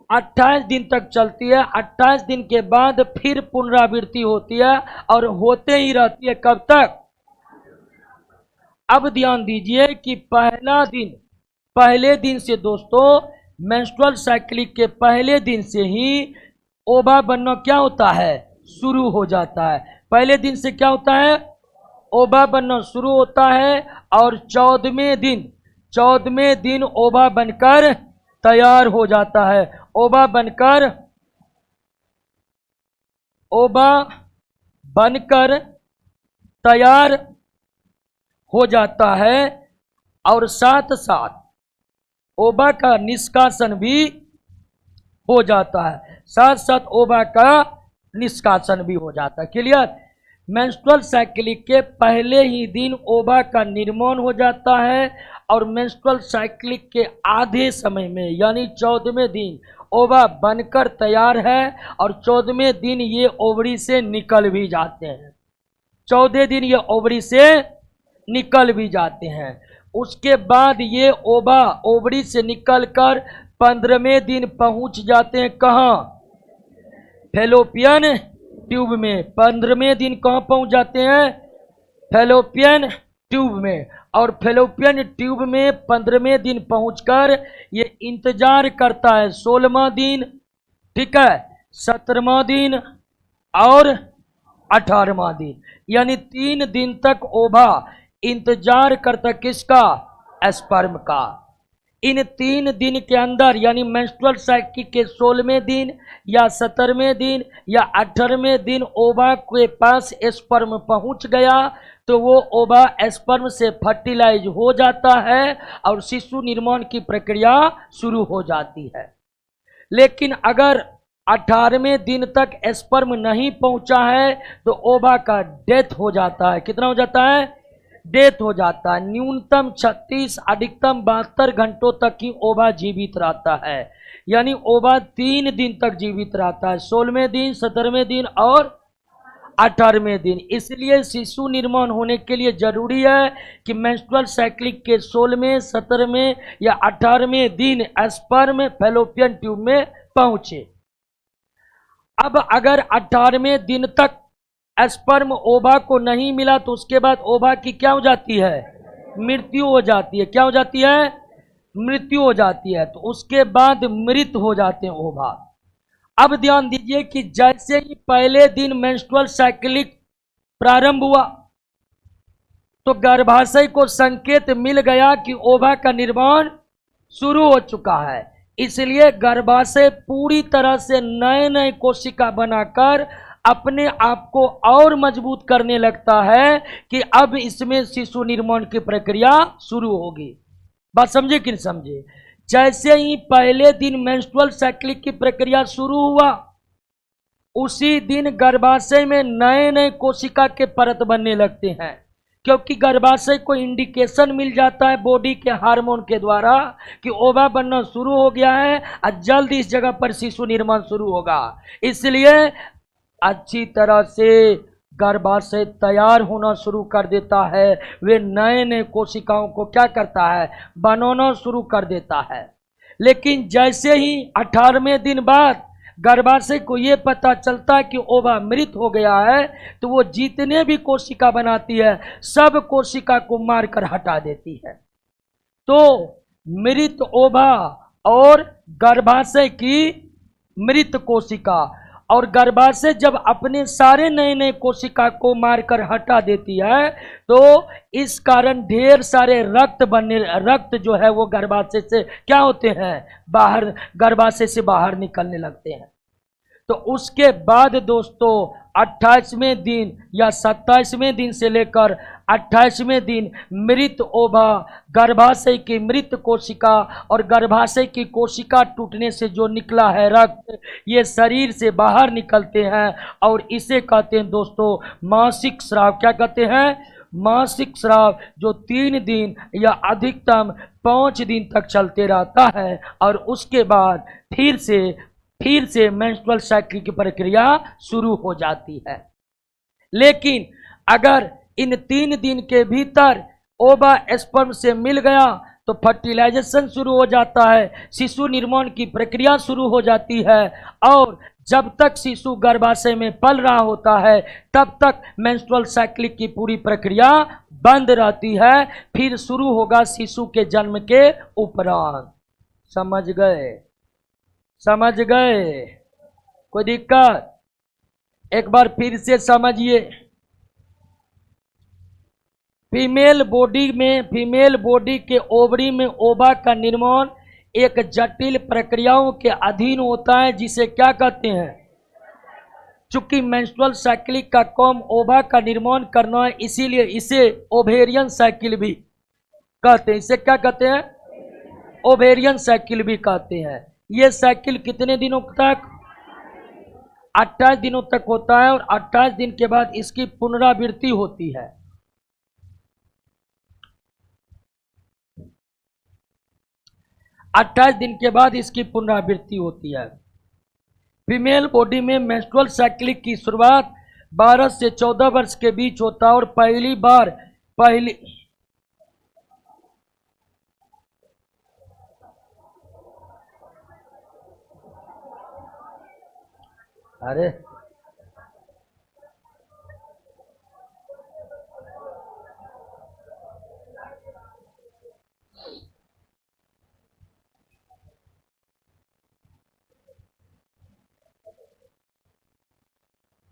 28 दिन तक चलती है। 28 दिन के बाद फिर पुनरावृत्ति होती है और होते ही रहती है। कब तक? अब ध्यान दीजिए कि पहले दिन से दोस्तों, मेंस्ट्रुअल साइकिल के पहले दिन से ही ओवा बनना क्या होता है? शुरू हो जाता है। पहले दिन से क्या होता है? ओवा बनना शुरू होता है और 14वें दिन ओवा बनकर तैयार हो जाता है। ओवा बनकर तैयार हो जाता है और साथ साथ ओवा का निष्कासन भी हो जाता है। साथ साथ ओवा का निष्कासन भी हो जाता है। क्लियर? मेंस्ट्रुअल साइकिल के पहले ही दिन ओवा का निर्माण हो जाता है और मेंस्ट्रुअल साइकिल के आधे समय में यानी 14वें दिन ओवा बनकर तैयार है और 14वें दिन ये ओवरी से निकल भी जाते हैं। 14 दिन ये ओवरी से निकल भी जाते हैं। उसके बाद ये ओवा ओवरी से निकलकर 15वें दिन पहुंच जाते हैं। कहाँ? फैलोपियन ट्यूब में। 15वें दिन कहाँ पहुंच जाते हैं? फैलोपियन ट्यूब में। और फैलोपियन ट्यूब में 15वें दिन पहुंचकर ये इंतजार करता है 16वां दिन, ठीक है, 17वां दिन और 18वां दिन, यानी 3 दिन तक ओवा इंतजार करता किसका? स्पर्म का। इन 3 दिन के अंदर यानी मेंस्ट्रुअल साइकिल के 16वें दिन या 17वें दिन या 18वें दिन ओवा के पास स्पर्म पहुंच गया तो वो ओवा स्पर्म से फर्टिलाइज हो जाता है और शिशु निर्माण की प्रक्रिया शुरू हो जाती है। लेकिन अगर 18वें दिन तक स्पर्म नहीं पहुंचा है तो ओवा का डेथ हो जाता है। कितना हो जाता है? डेथ हो जाता है। न्यूनतम 36 अधिकतम 72 घंटों तक ही ओवा जीवित रहता है। यानी ओवा 3 दिन तक जीवित रहता है, 16वें दिन, 17वें दिन और 18वें दिन। इसलिए शिशु निर्माण होने के लिए जरूरी है कि मेंस्ट्रुअल साइकिल के 16वें, 17वें या 18वें दिन स्पर्म फैलोपियन ट्यूब में पहुंचे। अब अगर 18वें दिन तक स्पर्म ओवा को नहीं मिला तो उसके बाद ओवा की क्या हो जाती है? मृत्यु हो जाती है। क्या हो जाती है? मृत्यु हो जाती है। तो उसके बाद मृत हो जाते हैं ओवा। अब ध्यान दीजिए कि जैसे ही पहले दिन मेंस्ट्रुअल साइकिल प्रारंभ हुआ तो गर्भाशय को संकेत मिल गया कि ओवा का निर्माण शुरू हो चुका है। इसलिए गर्भाशय पूरी तरह से नए नए कोशिका बनाकर अपने आप को और मजबूत करने लगता है कि अब इसमें शिशु निर्माण की प्रक्रिया शुरू होगी। बात समझे कि नहीं समझे? जैसे ही पहले दिन मेंस्ट्रुअल साइकिल की प्रक्रिया शुरू हुआ उसी दिन गर्भाशय में नए नए कोशिका के परत बनने लगते हैं, क्योंकि गर्भाशय को इंडिकेशन मिल जाता है बॉडी के हार्मोन के द्वारा कि ओवा बनना शुरू हो गया है और जल्द इस जगह पर शिशु निर्माण शुरू होगा। इसलिए अच्छी तरह से गर्भाशय तैयार होना शुरू कर देता है। वे नए नए कोशिकाओं को क्या करता है? बनाना शुरू कर देता है। लेकिन जैसे ही 18वें दिन बाद गर्भाशय को ये पता चलता है कि ओवा मृत हो गया है तो वो जितने भी कोशिका बनाती है सब कोशिका को मारकर हटा देती है। तो मृत ओवा और गर्भाशय की मृत कोशिका और गर्भाशय जब अपने सारे नए नए कोशिका को मारकर हटा देती है तो इस कारण ढेर सारे रक्त जो है वो गर्भाशय से क्या होते हैं? बाहर, गर्भाशय से बाहर निकलने लगते हैं। तो उसके बाद दोस्तों 28वें दिन या 27वें दिन से लेकर 28वें दिन मृत ओवा, गर्भाशय की मृत कोशिका और गर्भाशय की कोशिका टूटने से जो निकला है रक्त, ये शरीर से बाहर निकलते हैं और इसे कहते हैं दोस्तों मासिक स्राव। क्या कहते हैं? मासिक स्राव, जो 3 दिन या अधिकतम 5 दिन तक चलते रहता है और उसके बाद फिर से मेंस्ट्रुअल साइकिल की प्रक्रिया शुरू हो जाती है। लेकिन अगर इन 3 दिन के भीतर ओवा स्पर्म से मिल गया तो फर्टिलाइजेशन शुरू हो जाता है, शिशु निर्माण की प्रक्रिया शुरू हो जाती है। और जब तक शिशु गर्भाशय में पल रहा होता है तब तक मेंस्ट्रुअल साइकिल की पूरी प्रक्रिया बंद रहती है। फिर शुरू होगा शिशु के जन्म के उपरांत। समझ गए? समझ गए? कोई दिक्कत? एक बार फिर से समझिए। फीमेल बॉडी के ओवरी में ओवा का निर्माण एक जटिल प्रक्रियाओं के अधीन होता है, जिसे क्या कहते हैं? चूंकि मेंस्ट्रुअल साइकिल का काम ओवा का निर्माण करना है, इसीलिए इसे ओवेरियन साइकिल भी कहते हैं। इसे क्या कहते हैं? ओवेरियन साइकिल भी कहते हैं। ये साइकिल कितने दिनों तक? 28 दिनों तक होता है और 28 दिन के बाद इसकी पुनरावृत्ति होती है। अट्ठाईस दिन के बाद इसकी पुनरावृत्ति होती है। फीमेल बॉडी में मेंस्ट्रुअल साइकिल की शुरुआत 12 से 14 वर्ष के बीच होता है और पहली अरे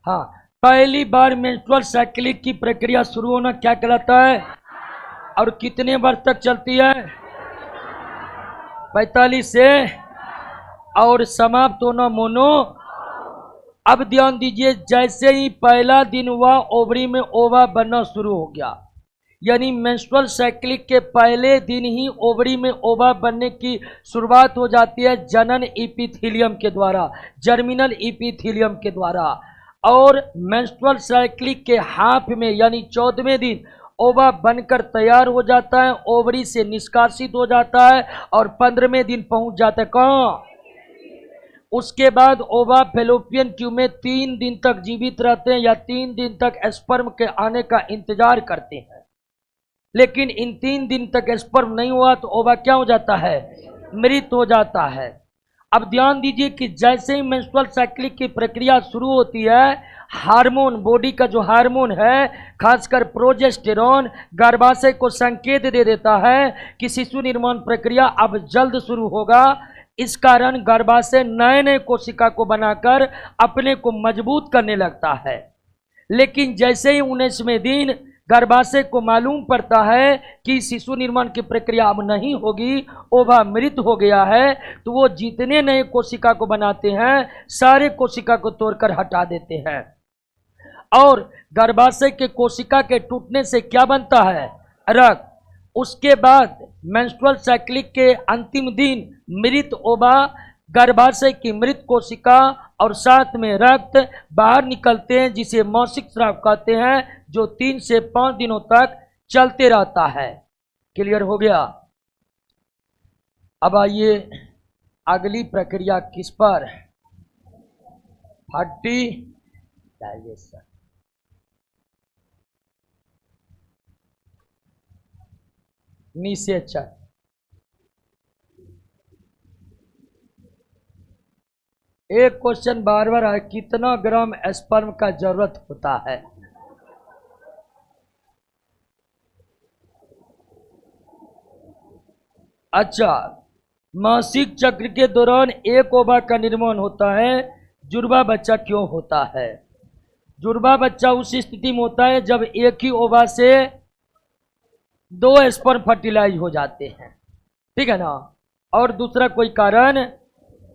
हाँ, पहली बार मेंस्ट्रुअल साइकिल की प्रक्रिया शुरू होना क्या कहलाता है? और कितने वर्ष तक चलती है? 45 से। और समाप्त होना मोनो। अब ध्यान दीजिए, जैसे ही पहला दिन हुआ ओवरी में ओवा बनना शुरू हो गया, यानी मेंस्ट्रुअल साइकिल के पहले दिन ही ओवरी में ओवा बनने की शुरुआत हो जाती है जनन इपिथीलियम के द्वारा, जर्मिनल इपिथीलियम के द्वारा। और मेंस्ट्रुअल साइकिल के हाफ में यानी 14वें दिन ओवा बनकर तैयार हो जाता है, ओवरी से निष्कासित हो जाता है और 15वें दिन पहुंच जाता है कहाँ? उसके बाद ओवा फैलोपियन ट्यूब में 3 दिन तक जीवित रहते हैं या 3 दिन तक स्पर्म के आने का इंतजार करते हैं। लेकिन इन 3 दिन तक स्पर्म नहीं हुआ तो ओवा क्या हो जाता है? मृत हो जाता है। अब ध्यान दीजिए कि जैसे ही मेंस्ट्रुअल साइकिल की प्रक्रिया शुरू होती है, हार्मोन, बॉडी का जो हार्मोन है, खासकर प्रोजेस्टेरॉन, गर्भाशय को संकेत दे देता है कि शिशु निर्माण प्रक्रिया अब जल्द शुरू होगा। इस कारण गर्भाशय नए नए कोशिका को बनाकर अपने को मजबूत करने लगता है। लेकिन जैसे ही 19वें दिन गर्भाशय को मालूम पड़ता है कि शिशु निर्माण की प्रक्रिया अब नहीं होगी, ओवा मृत हो गया है, तो वो जितने नए कोशिका को बनाते हैं सारे कोशिका को तोड़कर हटा देते हैं। और गर्भाशय के कोशिका के टूटने से क्या बनता है? रक्त। उसके बाद मेंस्ट्रुअल साइकिल के अंतिम दिन मृत ओवा, गर्भाशय की मृत कोशिका और साथ में रक्त बाहर निकलते हैं, जिसे मासिक स्राव कहते हैं, जो 3 से 5 दिनों तक चलते रहता है। क्लियर हो गया? अब आइए अगली प्रक्रिया किस पर? फर्टिलाइजेशन। निषेचन। एक क्वेश्चन बार बार है, कितना ग्राम स्पर्म का जरूरत होता है? अच्छा, मासिक चक्र के दौरान एक ओवा का निर्माण होता है। जुड़वा बच्चा क्यों होता है? जुड़वा बच्चा उस स्थिति में होता है जब एक ही ओवा से 2 स्पर्म फर्टिलाइज हो जाते हैं, ठीक है ना, और दूसरा कोई कारण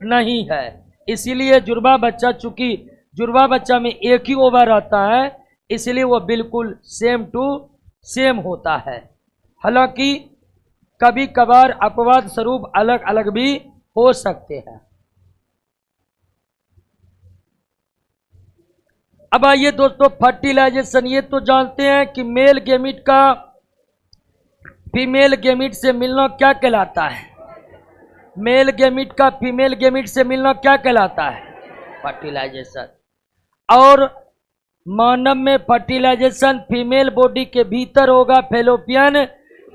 नहीं है। इसीलिए जुड़वा बच्चा, चूंकि जुड़वा बच्चा में एक ही ओवा रहता है, इसलिए वो बिल्कुल सेम टू सेम होता है। हालांकि कभी कभार अपवाद स्वरूप अलग अलग भी हो सकते हैं। अब आइए दोस्तों, फर्टिलाइजेशन ये तो जानते हैं कि मेल गेमिट का फीमेल गेमिट से मिलना क्या कहलाता है? मेल गेमिट का फीमेल गेमिट से मिलना क्या कहलाता है? फर्टिलाइजेशन। और मानव में फर्टिलाइजेशन फीमेल बॉडी के भीतर होगा, फैलोपियन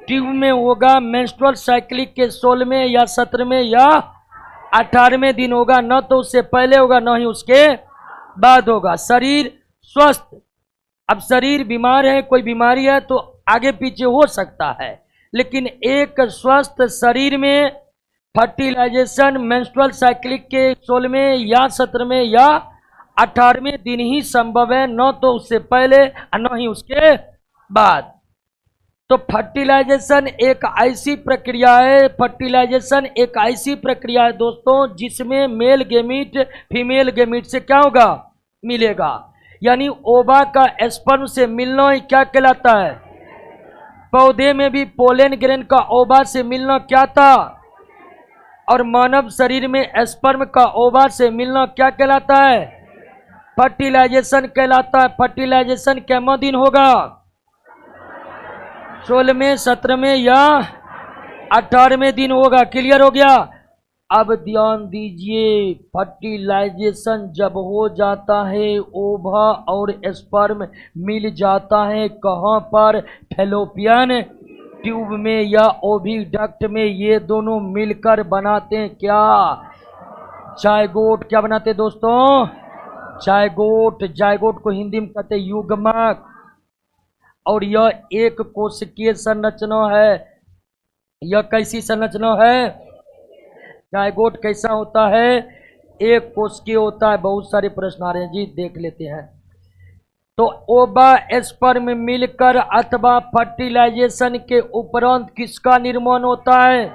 ट्यूब में होगा मेंस्ट्रुअल साइकिल के 16वें या 17वें या 18वें दिन होगा, न तो उससे पहले होगा न ही उसके बाद होगा। शरीर स्वस्थ, अब शरीर बीमार है, कोई बीमारी है तो आगे पीछे हो सकता है, लेकिन एक स्वस्थ शरीर में फर्टिलाइजेशन मेंस्ट्रुअल साइकिल के 16वें या 17वें या 18वें दिन ही संभव है, न तो उससे पहले और न ही उसके बाद। तो फर्टिलाइजेशन एक ऐसी प्रक्रिया है, फर्टिलाइजेशन एक ऐसी प्रक्रिया है दोस्तों जिसमें मेल गेमीट फीमेल गेमीट से क्या होगा, मिलेगा। यानी ओवा का स्पर्म से मिलना ही क्या कहलाता है। पौधे में भी पोलन ग्रेन का ओवा से मिलना क्या था, और मानव शरीर में स्पर्म का ओवा से मिलना क्या कहलाता है, फर्टिलाइजेशन कहलाता है। फर्टिलाइजेशन कैमा दिन होगा, 16वें 17वें या 18वें दिन होगा। क्लियर हो गया। अब ध्यान दीजिए, फर्टिलाइजेशन जब हो जाता है, ओवा और स्पर्म मिल जाता है कहाँ पर, फैलोपियन ट्यूब में या ओविडक्ट में। ये दोनों मिलकर बनाते हैं क्या, जायगोट। क्या बनाते हैं दोस्तों, जायगोट। जायगोट को हिंदी में कहते हैं युग्मक। और यह एक कोशिकीय संरचना है। यह कैसी संरचना है, जायगोट कैसा होता है, एक कोशिकीय होता है। बहुत सारे प्रश्न आ रहे हैं जी, देख लेते हैं। तो ओवा स्पर्म मिलकर अथवा फर्टिलाइजेशन के उपरांत किसका निर्माण होता है,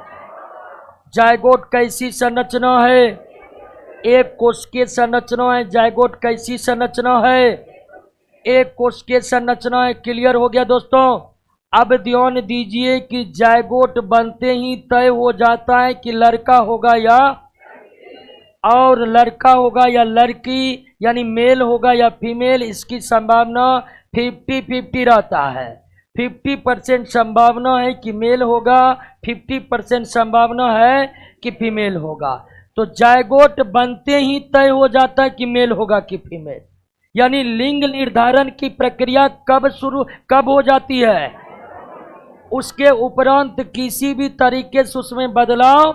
जायगोट कैसी संरचना है, एक कोशिकीय संरचना है। जायगोट कैसी संरचना है, एक कोशिकीय संरचना है। क्लियर हो गया दोस्तों। अब ध्यान दीजिए कि जायगोट बनते ही तय हो जाता है कि लड़का होगा या, और लड़का होगा या लड़की, यानी मेल होगा या फीमेल, इसकी संभावना 50-50 रहता है। 50% संभावना है कि मेल होगा, 50% संभावना है कि फीमेल होगा। तो जायगोट बनते ही तय हो जाता है कि मेल होगा कि फीमेल। यानी लिंग निर्धारण की प्रक्रिया कब हो जाती है, उसके उपरांत किसी भी तरीके से उसमें बदलाव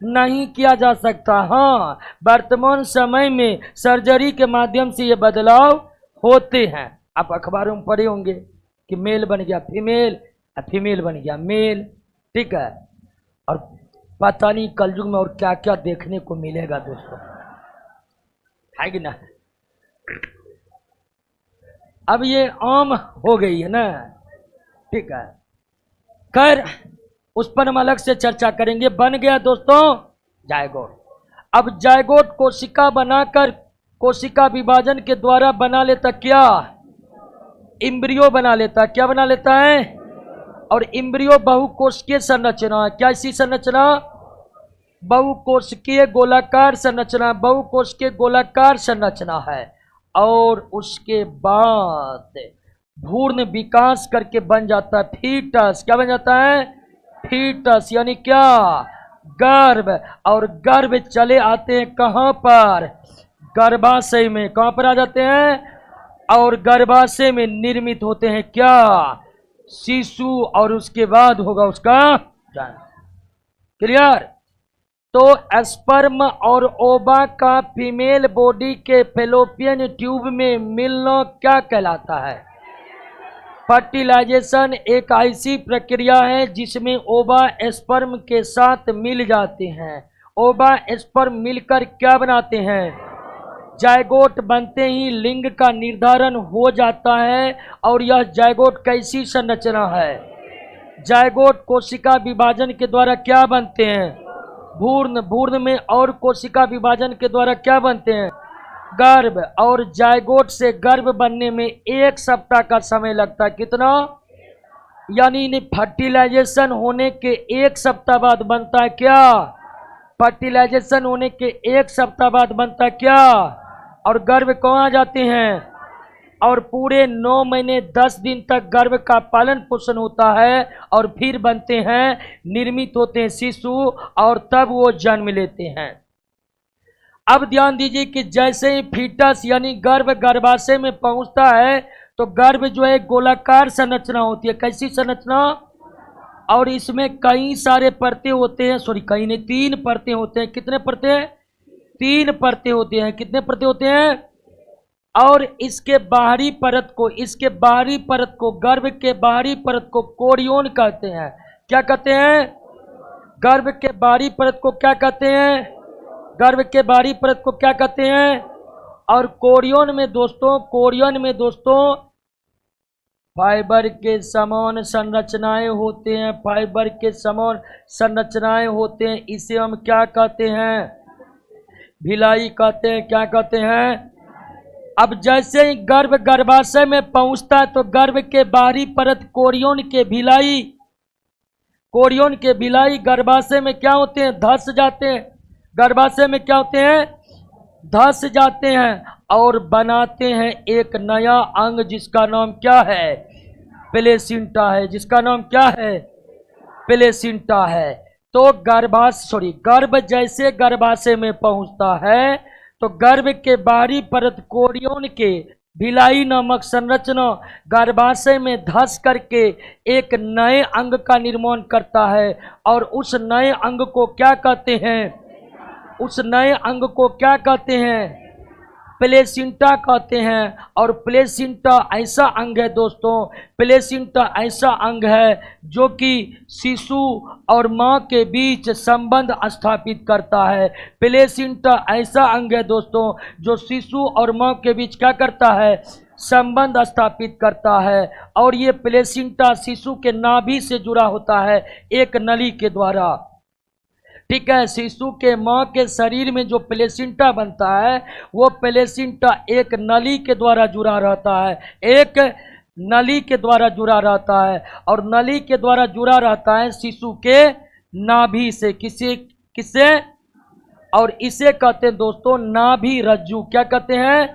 नहीं किया जा सकता। हाँ, वर्तमान समय में सर्जरी के माध्यम से ये बदलाव होते हैं। आप अखबारों में पढ़े होंगे कि मेल बन गया फीमेल, फीमेल बन गया मेल, ठीक है। और पता नहीं कलयुग में और क्या क्या देखने को मिलेगा दोस्तों, है कि ना। अब ये आम हो गई है ना, ठीक है। खैर उस पर हम अलग से चर्चा करेंगे। बन गया दोस्तों जायगोट। अब जायगोट कोशिका बनाकर कोशिका विभाजन के द्वारा बना लेता क्या, इम्ब्रियो बना लेता। क्या बना लेता है, और इम्ब्रियो बहुकोशिकीय संरचना है। क्या ऐसी संरचना, बहुकोशिकीय गोलाकार संरचना, बहुकोशिकीय गोलाकार संरचना है। और उसके बाद भ्रूण विकास करके बन जाता है फीटस। क्या बन जाता है, फीटस, यानी क्या, गर्भ। और गर्भ चले आते हैं कहाँ पर, गर्भाशय में। कहाँ पर आ जाते हैं, और गर्भाशय में निर्मित होते हैं क्या, शिशु, और उसके बाद होगा उसका जन्म। क्लियर। तो स्पर्म और ओवा का फीमेल बॉडी के फैलोपियन ट्यूब में मिलना क्या कहलाता है, फर्टिलाइजेशन एक ऐसी प्रक्रिया है जिसमें ओवा स्पर्म के साथ मिल जाते हैं। ओवा स्पर्म मिलकर क्या बनाते हैं, जायगोट। बनते ही लिंग का निर्धारण हो जाता है। और यह जायगोट कैसी संरचना है, जायगोट कोशिका विभाजन के द्वारा क्या बनते हैं, भ्रूण। भ्रूण में और कोशिका विभाजन के द्वारा क्या बनते हैं, गर्भ। और जायगोट से गर्भ बनने में 1 सप्ताह का समय लगता है। कितना, यानी फर्टिलाइजेशन होने के 1 सप्ताह बाद बनता है क्या, फर्टिलाइजेशन होने के 1 सप्ताह बाद बनता है क्या, और गर्भ कहाँ जाते हैं, और पूरे 9 महीने 10 दिन तक गर्भ का पालन पोषण होता है। और फिर बनते हैं, निर्मित होते हैं शिशु, और तब वो जन्म लेते हैं। अब ध्यान दीजिए कि जैसे ही फीटस यानी गर्भ गर्भाशय में पहुंचता है, तो गर्भ जो है गोलाकार संरचना होती है। कैसी संरचना, और इसमें कई सारे परते होते हैं, सॉरी कई नहीं, 3 परते होते हैं। कितने परते हैं? 3 परते होते हैं। कितने परते होते हैं? और इसके बाहरी परत को, इसके बाहरी परत को, गर्भ के बाहरी परत को कोरियोन कहते हैं। क्या कहते हैं? गर्भ के बाहरी परत को क्या कहते हैं? गर्भ के बाहरी परत को क्या कहते हैं? और कोरियोन में दोस्तों, कोरियोन में दोस्तों फाइबर के समान संरचनाएं होते हैं। फाइबर के समान संरचनाएं होते हैं। इसे हम क्या कहते हैं? भिलाई कहते हैं। क्या कहते हैं? अब जैसे ही गर्भ गर्भाशय में पहुंचता है तो गर्भ के बाहरी परत कोरियोन के भिलाई, कोरियोन के भिलाई गर्भाशय में क्या होते हैं? धस जाते हैं। गर्भाशय में क्या होते हैं? धस जाते हैं और बनाते हैं एक नया अंग जिसका नाम क्या है? प्लेसेंटा है। जिसका नाम क्या है? प्लेसेंटा है। तो गर्भ जैसे गर्भाशय में पहुंचता है तो गर्भ के बाहरी परत कोरियोन के भिलाई नामक संरचना गर्भाशय में धस करके एक नए अंग का निर्माण करता है। और उस नए अंग को क्या कहते हैं? उस नए अंग को क्या कहते हैं? प्लेसेंटा कहते हैं। और प्लेसेंटा ऐसा अंग है दोस्तों, प्लेसेंटा ऐसा अंग है जो कि शिशु और मां के बीच संबंध स्थापित करता है। प्लेसेंटा ऐसा अंग है दोस्तों जो शिशु और मां के बीच क्या करता है? संबंध स्थापित करता है। और ये प्लेसेंटा शिशु के नाभि से जुड़ा होता है एक नली के द्वारा। ठीक है, शिशु के मां के शरीर में जो प्लेसेंटा बनता है वो प्लेसेंटा एक नली के द्वारा जुड़ा रहता है। एक नली के द्वारा जुड़ा रहता है। और नली के द्वारा जुड़ा रहता है शिशु के नाभि से। किससे? और इसे कहते हैं दोस्तों नाभि रज्जु। क्या कहते हैं?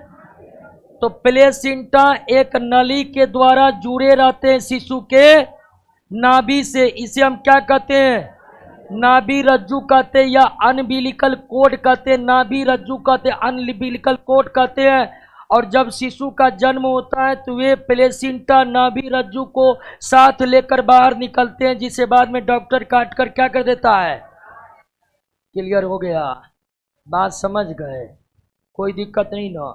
तो प्लेसेंटा एक नली के द्वारा जुड़े रहते हैं शिशु के नाभि से। इसे हम क्या कहते हैं? नाभि रज्जु कहते हैं या अनबिलिकल कोड कहते हैं। नाभि रज्जु कहते हैं, अनबिलिकल कोड कहते हैं। और जब शिशु का जन्म होता है तो वे प्लेसेंटा नाभि रज्जु को साथ लेकर बाहर निकलते हैं, जिसे बाद में डॉक्टर काट कर क्या कर देता है? क्लियर हो गया? बात समझ गए? कोई दिक्कत नहीं ना?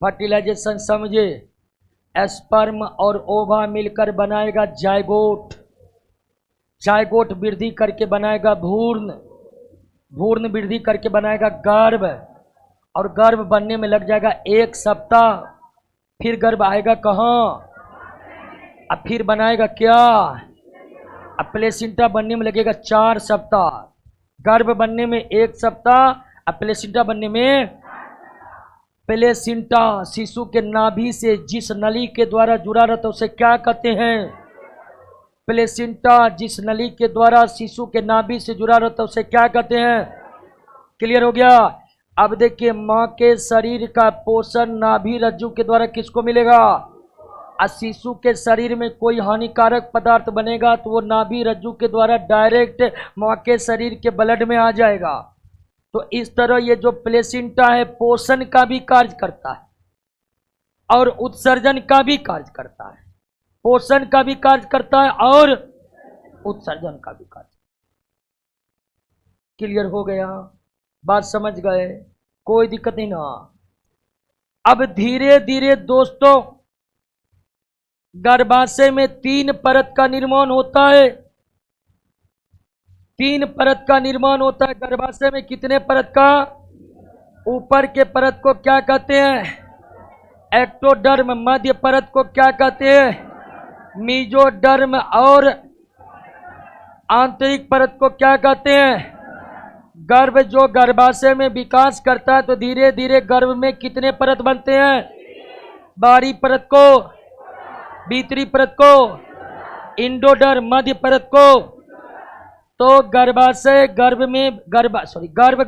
फर्टिलाइजेशन समझे? स्पर्म और ओवा मिलकर बनाएगा जायगोट। जायगोट वृद्धि करके बनाएगा भ्रूण। भ्रूण वृद्धि करके बनाएगा गर्भ। और गर्भ बनने में लग जाएगा 1 सप्ताह। फिर गर्भ आएगा कहाँ? अब फिर बनाएगा क्या? अब प्लेसेंटा बनने में लगेगा 4 सप्ताह। गर्भ बनने में 1 सप्ताह, अब प्लेसेंटा बनने में। प्लेसेंटा शिशु के नाभि से जिस नली के द्वारा जुड़ा रहता है उसे क्या कहते हैं? प्लेसेंटा जिस नली के द्वारा शिशु के नाभि से जुड़ा रहता है उसे क्या कहते हैं? क्लियर हो गया? अब देखिए, मां के शरीर का पोषण नाभि रज्जु के द्वारा किसको मिलेगा? शिशु के शरीर में कोई हानिकारक पदार्थ बनेगा तो वो नाभि रज्जु के द्वारा डायरेक्ट मां के शरीर के ब्लड में आ जाएगा। तो इस तरह ये जो प्लेसेंटा है पोषण का भी कार्य करता है और उत्सर्जन का भी कार्य करता है। पोषण का भी कार्य करता है और उत्सर्जन का भी कार्य। क्लियर हो गया? बात समझ गए? कोई दिक्कत नहीं ना? अब धीरे धीरे दोस्तों गर्भाशय में 3 परत का निर्माण होता है। 3 परत का निर्माण होता है गर्भाशय में। कितने परत का? ऊपर के परत को क्या कहते हैं? एक्टोडर्म। मध्य परत को क्या कहते हैं? मीजोडर्म। और आंतरिक परत को क्या कहते हैं? गर्भ जो गर्भाशय में विकास करता है तो धीरे धीरे गर्भ में कितने परत बनते हैं? बाहरी परत को, भीतरी परत को, इंडोडर्म, मध्य परत को। तो गर्भ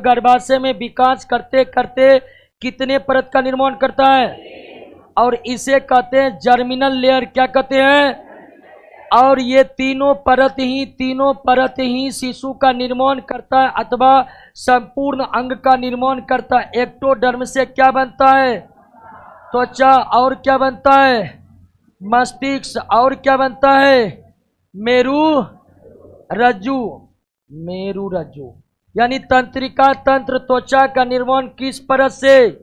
गर्भाशय में विकास करते करते कितने परत का निर्माण करता है? और इसे कहते हैं जर्मिनल लेयर। क्या कहते हैं? और ये तीनों परत ही शिशु का निर्माण करता है अथवा संपूर्ण अंग का निर्माण करता है। एक्टोडर्म से क्या बनता है? त्वचा। और क्या बनता है? मस्तिष्क। और क्या बनता है? मेरु रज्जु, मेरु रज्जु यानी तंत्रिका तंत्र त्वचा का निर्माण किस परत से?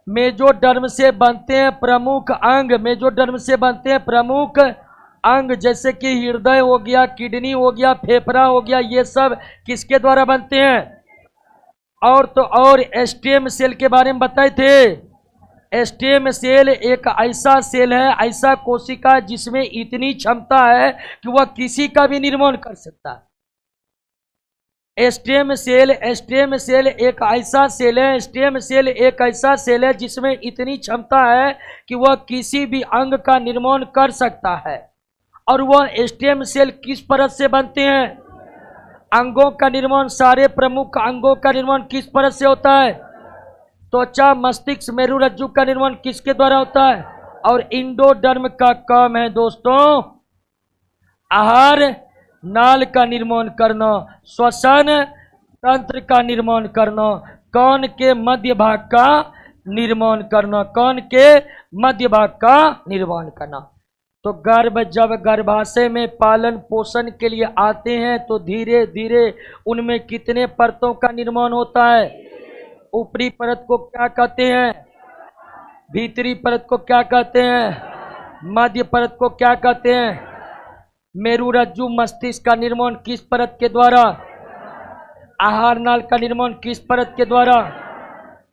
मेजोडर्म से बनते हैं प्रमुख अंग, मेजोडर्म से बनते हैं प्रमुख अंग, जैसे कि हृदय हो गया, किडनी हो गया, फेफड़ा हो गया, ये सब किसके द्वारा बनते हैं? और तो और स्टेम सेल के बारे में बताए थे। स्टेम सेल एक ऐसा सेल है, ऐसा कोशिका जिसमें इतनी क्षमता है कि वह किसी का भी निर्माण कर सकता है। स्टेम सेल एक ऐसा सेल है, स्टेम सेल एक ऐसा सेल है जिसमें इतनी क्षमता है कि वह किसी भी अंग का निर्माण कर सकता है। और वह स्टेम सेल किस परत से बनते हैं? अंगों का निर्माण, सारे प्रमुख अंगों का निर्माण किस परत से होता है? त्वचा, मस्तिष्क, मेरुरज्जु का निर्माण किसके द्वारा होता है? और इंडोडर्म का काम है दोस्तों आहार नाल का निर्माण करना, श्वसन तंत्र का निर्माण करना, कान के मध्य भाग का निर्माण करना, कान के मध्य भाग का निर्माण करना। तो जब गर्भाशय में पालन पोषण के लिए आते हैं तो धीरे धीरे उनमें कितने परतों का निर्माण होता है? ऊपरी परत को क्या कहते हैं? भीतरी परत को क्या कहते हैं? मध्य परत को क्या कहते हैं? मेरुरज्जु मस्तिष्क का निर्माण किस परत के द्वारा? आहार नाल का निर्माण किस परत के द्वारा?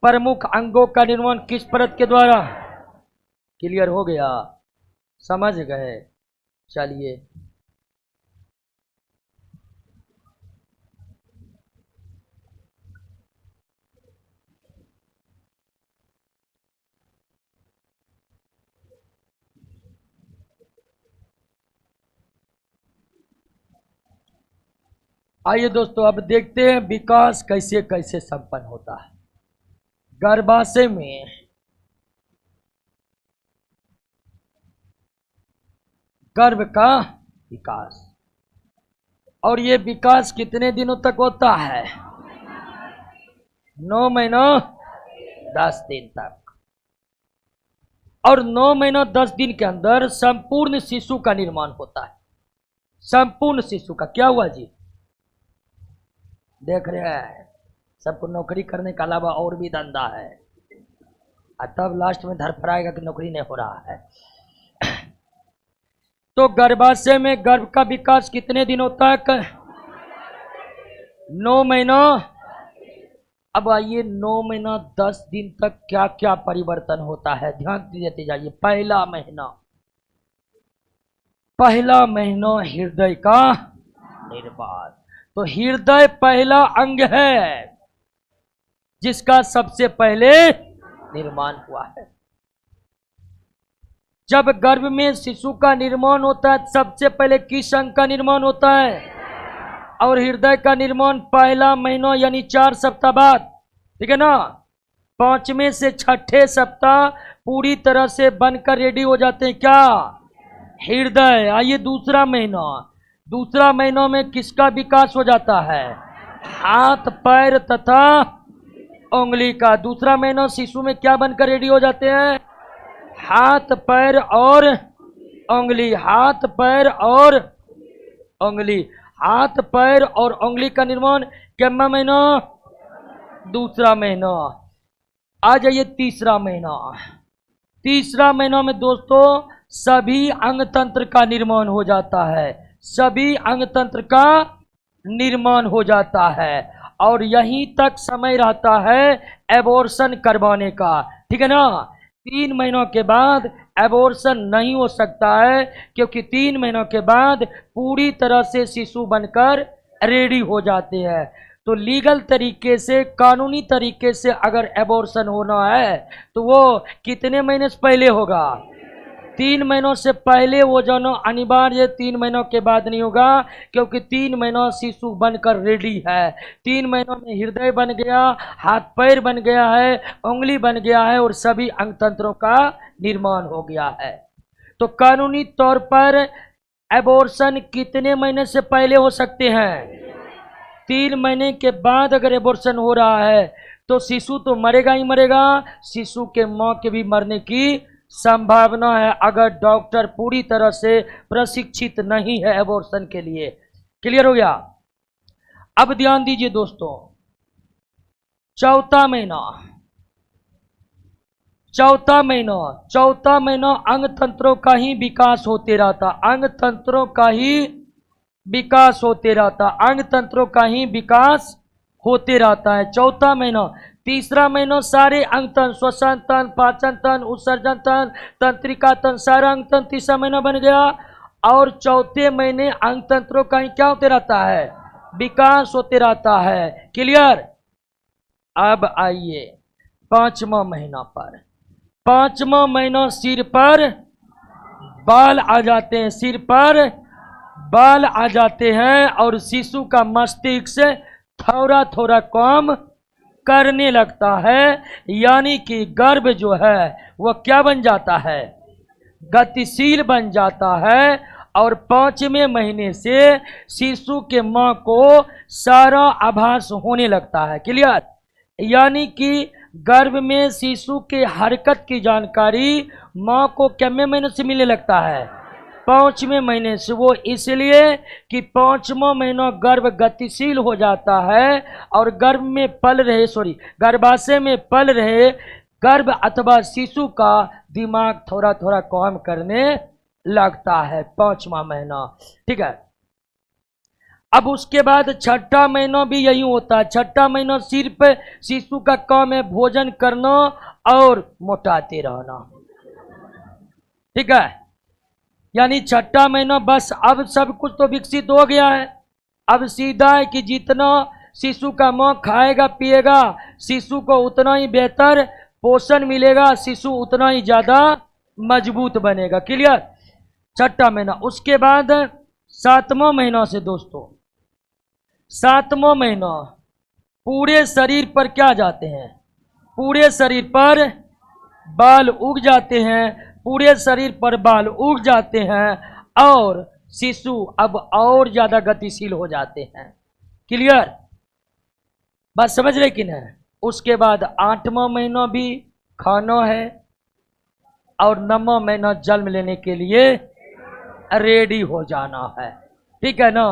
प्रमुख अंगों का निर्माण किस परत के द्वारा? क्लियर हो गया? समझ गए? चलिए आइए दोस्तों, अब देखते हैं विकास कैसे कैसे संपन्न होता है गर्भाशय में। गर्भ का विकास, और ये विकास कितने दिनों तक होता है? 9 महीनों 10 दिन तक। और 9 महीनों 10 दिन के अंदर संपूर्ण शिशु का निर्माण होता है। संपूर्ण शिशु का क्या हुआ जी? देख रहे हैं सबको नौकरी करने के अलावा और भी धंधा है, और तब लास्ट में धरफराएगा कि नौकरी नहीं हो रहा है। तो गर्भाशय में गर्भ का विकास कितने दिनों तक? 9 महीनों। अब आइए 9 महीना 10 दिन तक क्या क्या परिवर्तन होता है, ध्यान देते जाइए। पहला महीना हृदय का निर्माण। तो हृदय पहला अंग है जिसका सबसे पहले निर्माण हुआ है। जब गर्भ में शिशु का निर्माण होता है सबसे पहले किस अंग का निर्माण होता है? और हृदय का निर्माण पहला महीना यानी 4 सप्ताह बाद, ठीक है ना? 5वें से 6ठे सप्ताह पूरी तरह से बनकर रेडी हो जाते हैं क्या? हृदय। आइए दूसरा महीना में किसका विकास हो जाता है? हाथ, पैर तथा उंगली का। दूसरा महीना शिशु में क्या बनकर रेडी हो जाते हैं? हाथ, पैर और उंगली। हाथ, पैर और उंगली। हाथ, पैर और उंगली का निर्माण कितना महीना? दूसरा महीना। आ जाइए तीसरा महीना में दोस्तों सभी अंग तंत्र का निर्माण हो जाता है। सभी अंग तंत्र का निर्माण हो जाता है और यहीं तक समय रहता है एबॉर्शन करवाने का, ठीक है ना? 3 महीनों के बाद एबॉर्शन नहीं हो सकता है, क्योंकि 3 महीनों के बाद पूरी तरह से शिशु बनकर रेडी हो जाते हैं। तो लीगल तरीके से, कानूनी तरीके से अगर एबॉर्शन होना है तो वो कितने महीने से पहले होगा? 3 महीनों से पहले हो जाना अनिवार्य। 3 महीनों के बाद नहीं होगा, क्योंकि 3 महीनों शिशु बनकर रेडी है। 3 महीनों में हृदय बन गया, हाथ पैर बन गया है, उंगली बन गया है और सभी अंग तंत्रों का निर्माण हो गया है। तो कानूनी तौर पर एबॉर्शन कितने महीने से पहले हो सकते हैं? 3 महीने के बाद अगर एबॉर्शन हो रहा है तो शिशु तो मरेगा ही मरेगा, शिशु के मां के भी मरने की संभावना है, अगर डॉक्टर पूरी तरह से प्रशिक्षित नहीं है एबॉर्शन के लिए। क्लियर हो गया? अब ध्यान दीजिए दोस्तों, चौथा महीना अंग तंत्रों का ही विकास होते रहता, अंग तंत्रों का ही विकास होते रहता है। चौथा महीना। तीसरा महीना सारे अंग तंत्र, श्वसन तंत्र, पाचन तंत्र, उत्सर्जन तंत्र, तंत्रिका तंत्र, सारा अंग तंत्र तीसरा महीना बन गया। और चौथे महीने अंग तंत्रों का ही क्या होते रहता है? विकास होते रहता है। क्लियर? अब आइए पांचवा महीना पर। पांचवा महीना सिर पर बाल आ जाते हैं, सिर पर बाल आ जाते हैं और शिशु का मस्तिष्क थोड़ा थोड़ा काम करने लगता है, यानी कि गर्भ जो है वह क्या बन जाता है? गतिशील बन जाता है। और पांचवें महीने से शिशु के मां को सारा आभास होने लगता है। क्लियर? यानी कि गर्भ में शिशु के हरकत की जानकारी मां को कितने महीने से मिलने लगता है? पांचवें महीने से। वो इसलिए कि पांचवा महीना गर्भ गतिशील हो जाता है और गर्भाशय में पल रहे गर्भ अथवा शिशु का दिमाग थोड़ा थोड़ा काम करने लगता है, पांचवा महीना। ठीक है। अब उसके बाद छठा महीना भी यही होता है। छठा महीना सिर्फ शिशु का काम है भोजन करना और मोटाते रहना। ठीक है, यानी छठा महीना बस अब सब कुछ तो विकसित हो गया है। अब सीधा है कि जितना शिशु का मां खाएगा पिएगा, शिशु को उतना ही बेहतर पोषण मिलेगा, शिशु उतना ही ज्यादा मजबूत बनेगा। क्लियर? छठा महीना। उसके बाद सातवां महीना से दोस्तों, सातवां महीना पूरे शरीर पर क्या जाते हैं? पूरे शरीर पर बाल उग जाते हैं, पूरे शरीर पर बाल उग जाते हैं और शिशु अब और ज्यादा गतिशील हो जाते हैं। क्लियर? बात समझ रहे कि नहीं? उसके बाद आठवां महीना भी खाना है और नौवां महीना जन्म लेने के लिए रेडी हो जाना है। ठीक है ना?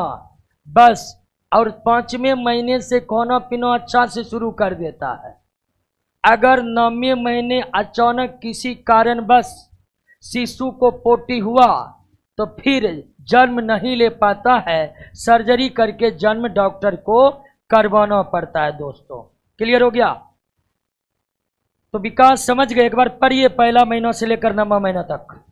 बस। और पांचवें महीने से खाना पीना अच्छा से शुरू कर देता है। अगर नौवें महीने अचानक किसी कारणवश शिशु को पोटी हुआ तो फिर जन्म नहीं ले पाता है, सर्जरी करके जन्म डॉक्टर को करवाना पड़ता है दोस्तों। क्लियर हो गया? तो विकास समझ गए? एक बार पढ़िए पहला महीना से लेकर 9वां महीना तक।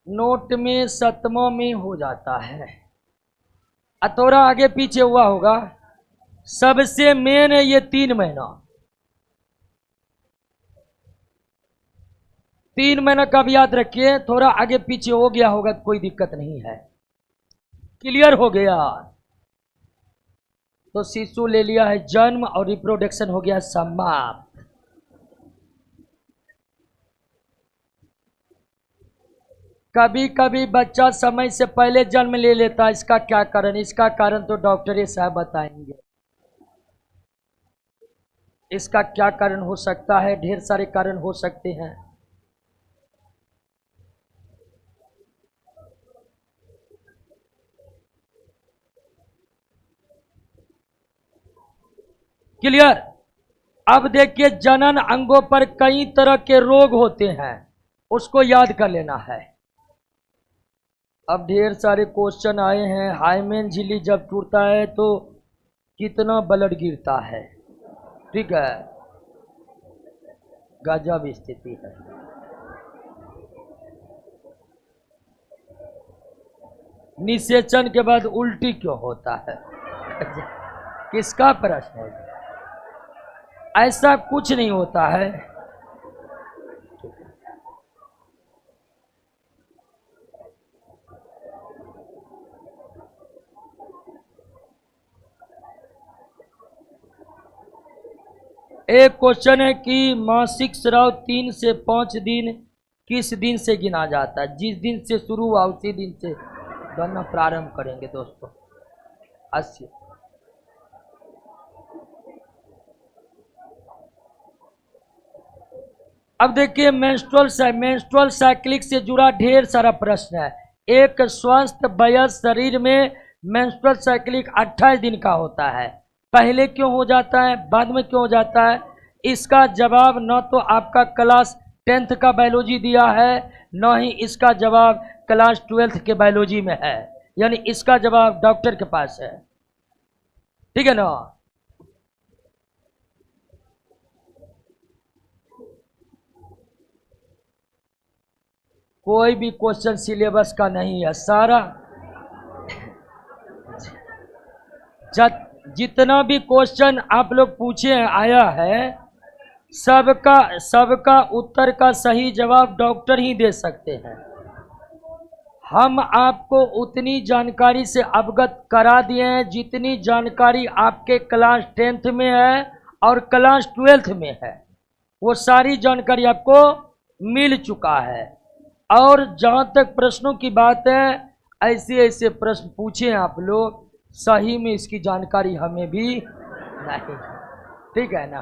नोट में 7वां में हो जाता है, थोड़ा आगे पीछे हुआ होगा। सबसे मेन है ये 3 महीना। 3 महीना का भी याद रखिए, थोड़ा आगे पीछे हो गया होगा तो कोई दिक्कत नहीं है। क्लियर हो गया? तो शिशु ले लिया है जन्म और रिप्रोडक्शन हो गया समाप्त। कभी कभी बच्चा समय से पहले जन्म ले लेता है, इसका क्या कारण? इसका कारण तो डॉक्टर साहब बताएंगे। इसका क्या कारण हो सकता है? ढेर सारे कारण हो सकते हैं। क्लियर? अब देखिए, जनन अंगों पर कई तरह के रोग होते हैं, उसको याद कर लेना है। अब ढेर सारे क्वेश्चन आए हैं। हाइमेन झिल्ली जब टूटता है तो कितना ब्लड गिरता है? ठीक है, गजब स्थिति है। निषेचन के बाद उल्टी क्यों होता है? किसका प्रश्न है? ऐसा कुछ नहीं होता है। एक क्वेश्चन है कि मासिक स्राव 3 से 5 दिन किस दिन से गिना जाता है? जिस दिन से शुरू हुआ उसी दिन से गणना प्रारंभ करेंगे दोस्तों। 80। अब देखिए मेंस्ट्रुअल साइक्लिक से जुड़ा ढेर सारा प्रश्न है। एक स्वस्थ वयस्क शरीर में मेंस्ट्रुअल साइक्लिक 28 दिन का होता है। पहले क्यों हो जाता है, बाद में क्यों हो जाता है? इसका जवाब न तो आपका क्लास 10th का बायोलॉजी दिया है, न ही इसका जवाब क्लास 12th के बायोलॉजी में है। यानी इसका जवाब डॉक्टर के पास है, ठीक है ना। कोई भी क्वेश्चन सिलेबस का नहीं है, सारा जितना भी क्वेश्चन आप लोग पूछे आया है, सबका उत्तर का सही जवाब डॉक्टर ही दे सकते हैं। हम आपको उतनी जानकारी से अवगत करा दिए हैं जितनी जानकारी आपके क्लास 10th में है और क्लास 12th में है, वो सारी जानकारी आपको मिल चुका है। और जहाँ तक प्रश्नों की बात है, ऐसे ऐसे प्रश्न पूछे आप लोग, सही में इसकी जानकारी हमें भी नहीं, ठीक है ना।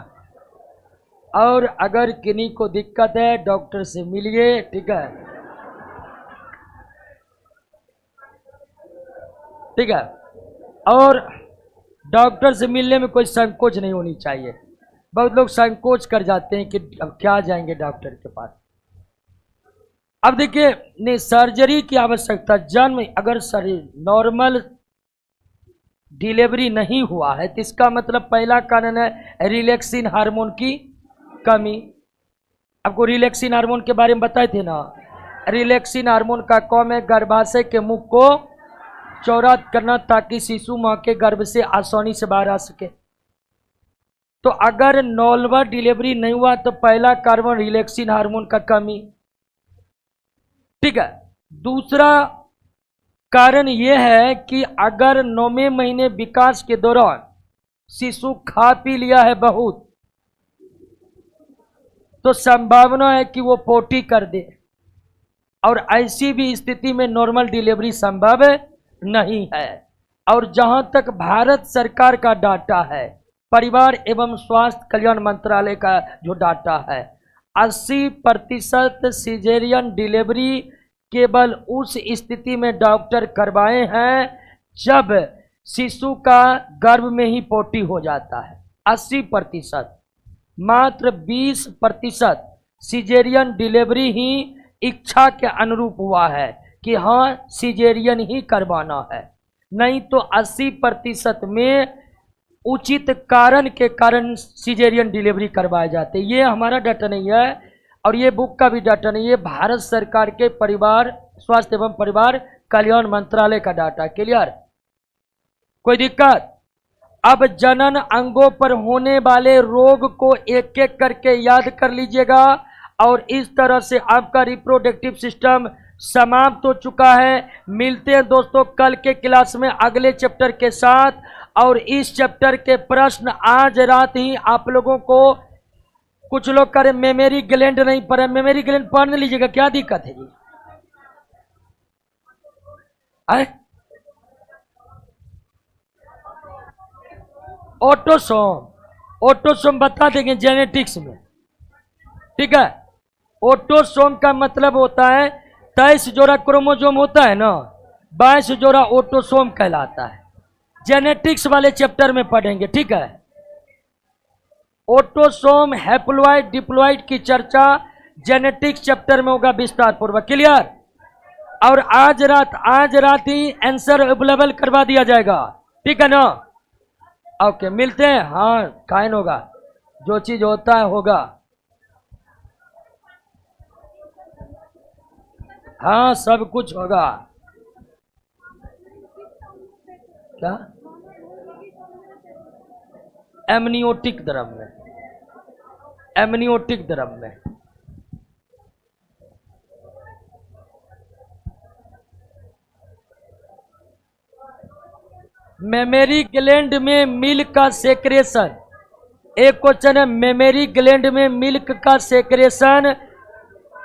और अगर किन्हीं को दिक्कत है डॉक्टर से मिलिए, ठीक है, ठीक है। और डॉक्टर से मिलने में कोई संकोच नहीं होनी चाहिए। बहुत लोग संकोच कर जाते हैं कि अब क्या जाएंगे डॉक्टर के पास। अब देखिए, नहीं सर्जरी की आवश्यकता, जन्म अगर शरीर नॉर्मल डिलीवरी नहीं हुआ है तो इसका मतलब पहला कारण है रिलैक्सिन हार्मोन की कमी। आपको रिलैक्सिन हार्मोन के बारे में बताए थे ना। रिलैक्सिन हार्मोन का काम है गर्भाशय के मुख को चौड़ा करना ताकि शिशु मां के गर्भ से आसानी से बाहर आ सके। तो अगर नॉर्मल डिलीवरी नहीं हुआ तो पहला कारण रिलैक्सिन हार्मोन का कमी, ठीक है। दूसरा कारण यह है कि अगर 9वें महीने विकास के दौरान शिशु खा पी लिया है बहुत, तो संभावना है कि वो पोटी कर दे, और ऐसी भी स्थिति में नॉर्मल डिलीवरी संभव नहीं है। और जहां तक भारत सरकार का डाटा है, परिवार एवं स्वास्थ्य कल्याण मंत्रालय का जो डाटा है, 80% सिजेरियन डिलीवरी केवल उस स्थिति में डॉक्टर करवाए हैं जब शिशु का गर्भ में ही पोटी हो जाता है। 80%, मात्र 20% सिजेरियन डिलीवरी ही इच्छा के अनुरूप हुआ है कि हाँ सिजेरियन ही करवाना है। नहीं तो 80% में उचित कारण के कारण सिजेरियन डिलीवरी करवाए जाते। ये हमारा डाटा नहीं है और ये बुक का भी डाटा नहीं है, भारत सरकार के परिवार स्वास्थ्य एवं परिवार कल्याण मंत्रालय का डाटा। क्लियर? कोई दिक्कत? अब जनन अंगों पर होने वाले रोग को एक एक करके याद कर लीजिएगा, और इस तरह से आपका रिप्रोडक्टिव सिस्टम समाप्त हो चुका है। मिलते हैं दोस्तों कल के क्लास में अगले चैप्टर के साथ, और इस चैप्टर के प्रश्न आज रात ही आप लोगों को, कुछ लोग करें मेमोरी ग्लैंड नहीं पढ़े, मेमोरी ग्लैंड पढ़ लीजिएगा, क्या दिक्कत है जी? ऑटोसोम बता देंगे जेनेटिक्स में, ठीक है। ऑटोसोम का मतलब होता है 23 जोड़ा क्रोमोसोम होता है ना, 22 जोड़ा ऑटोसोम कहलाता है। जेनेटिक्स वाले चैप्टर में पढ़ेंगे, ठीक है। ऑटोसोम, हैप्लॉइड, डिप्लॉइड की चर्चा जेनेटिक्स चैप्टर में होगा विस्तार पूर्वक। क्लियर? और आज रात ही आंसर अवेलेबल करवा दिया जाएगा, ठीक है ना। ओके, मिलते हैं। हाँ, काइन होगा, जो चीज होता है होगा। हाँ, सब कुछ होगा। क्या? एमनियोटिक द्रव में, एमनियोटिक द्रव में। मेमोरी ग्लैंड में मिल्क का सेक्रेशन, एक क्वेश्चन है, मेमोरी ग्लैंड में मिल्क का सेक्रेशन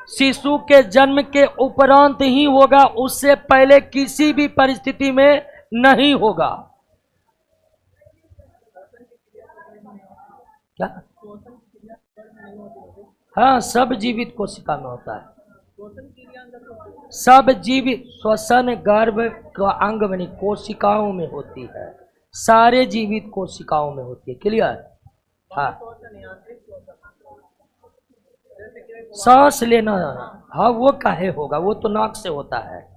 शिशु के जन्म के उपरांत ही होगा, उससे पहले किसी भी परिस्थिति में नहीं होगा। क्या? हाँ, सब जीवित कोशिका में होता है। सब जीवित श्वसन गर्भ का अंग बनी कोशिकाओं में होती है, सारे जीवित कोशिकाओं में होती है। क्लियर? हाँ, सांस लेना, हाँ वो काहे होगा, वो तो नाक से होता है।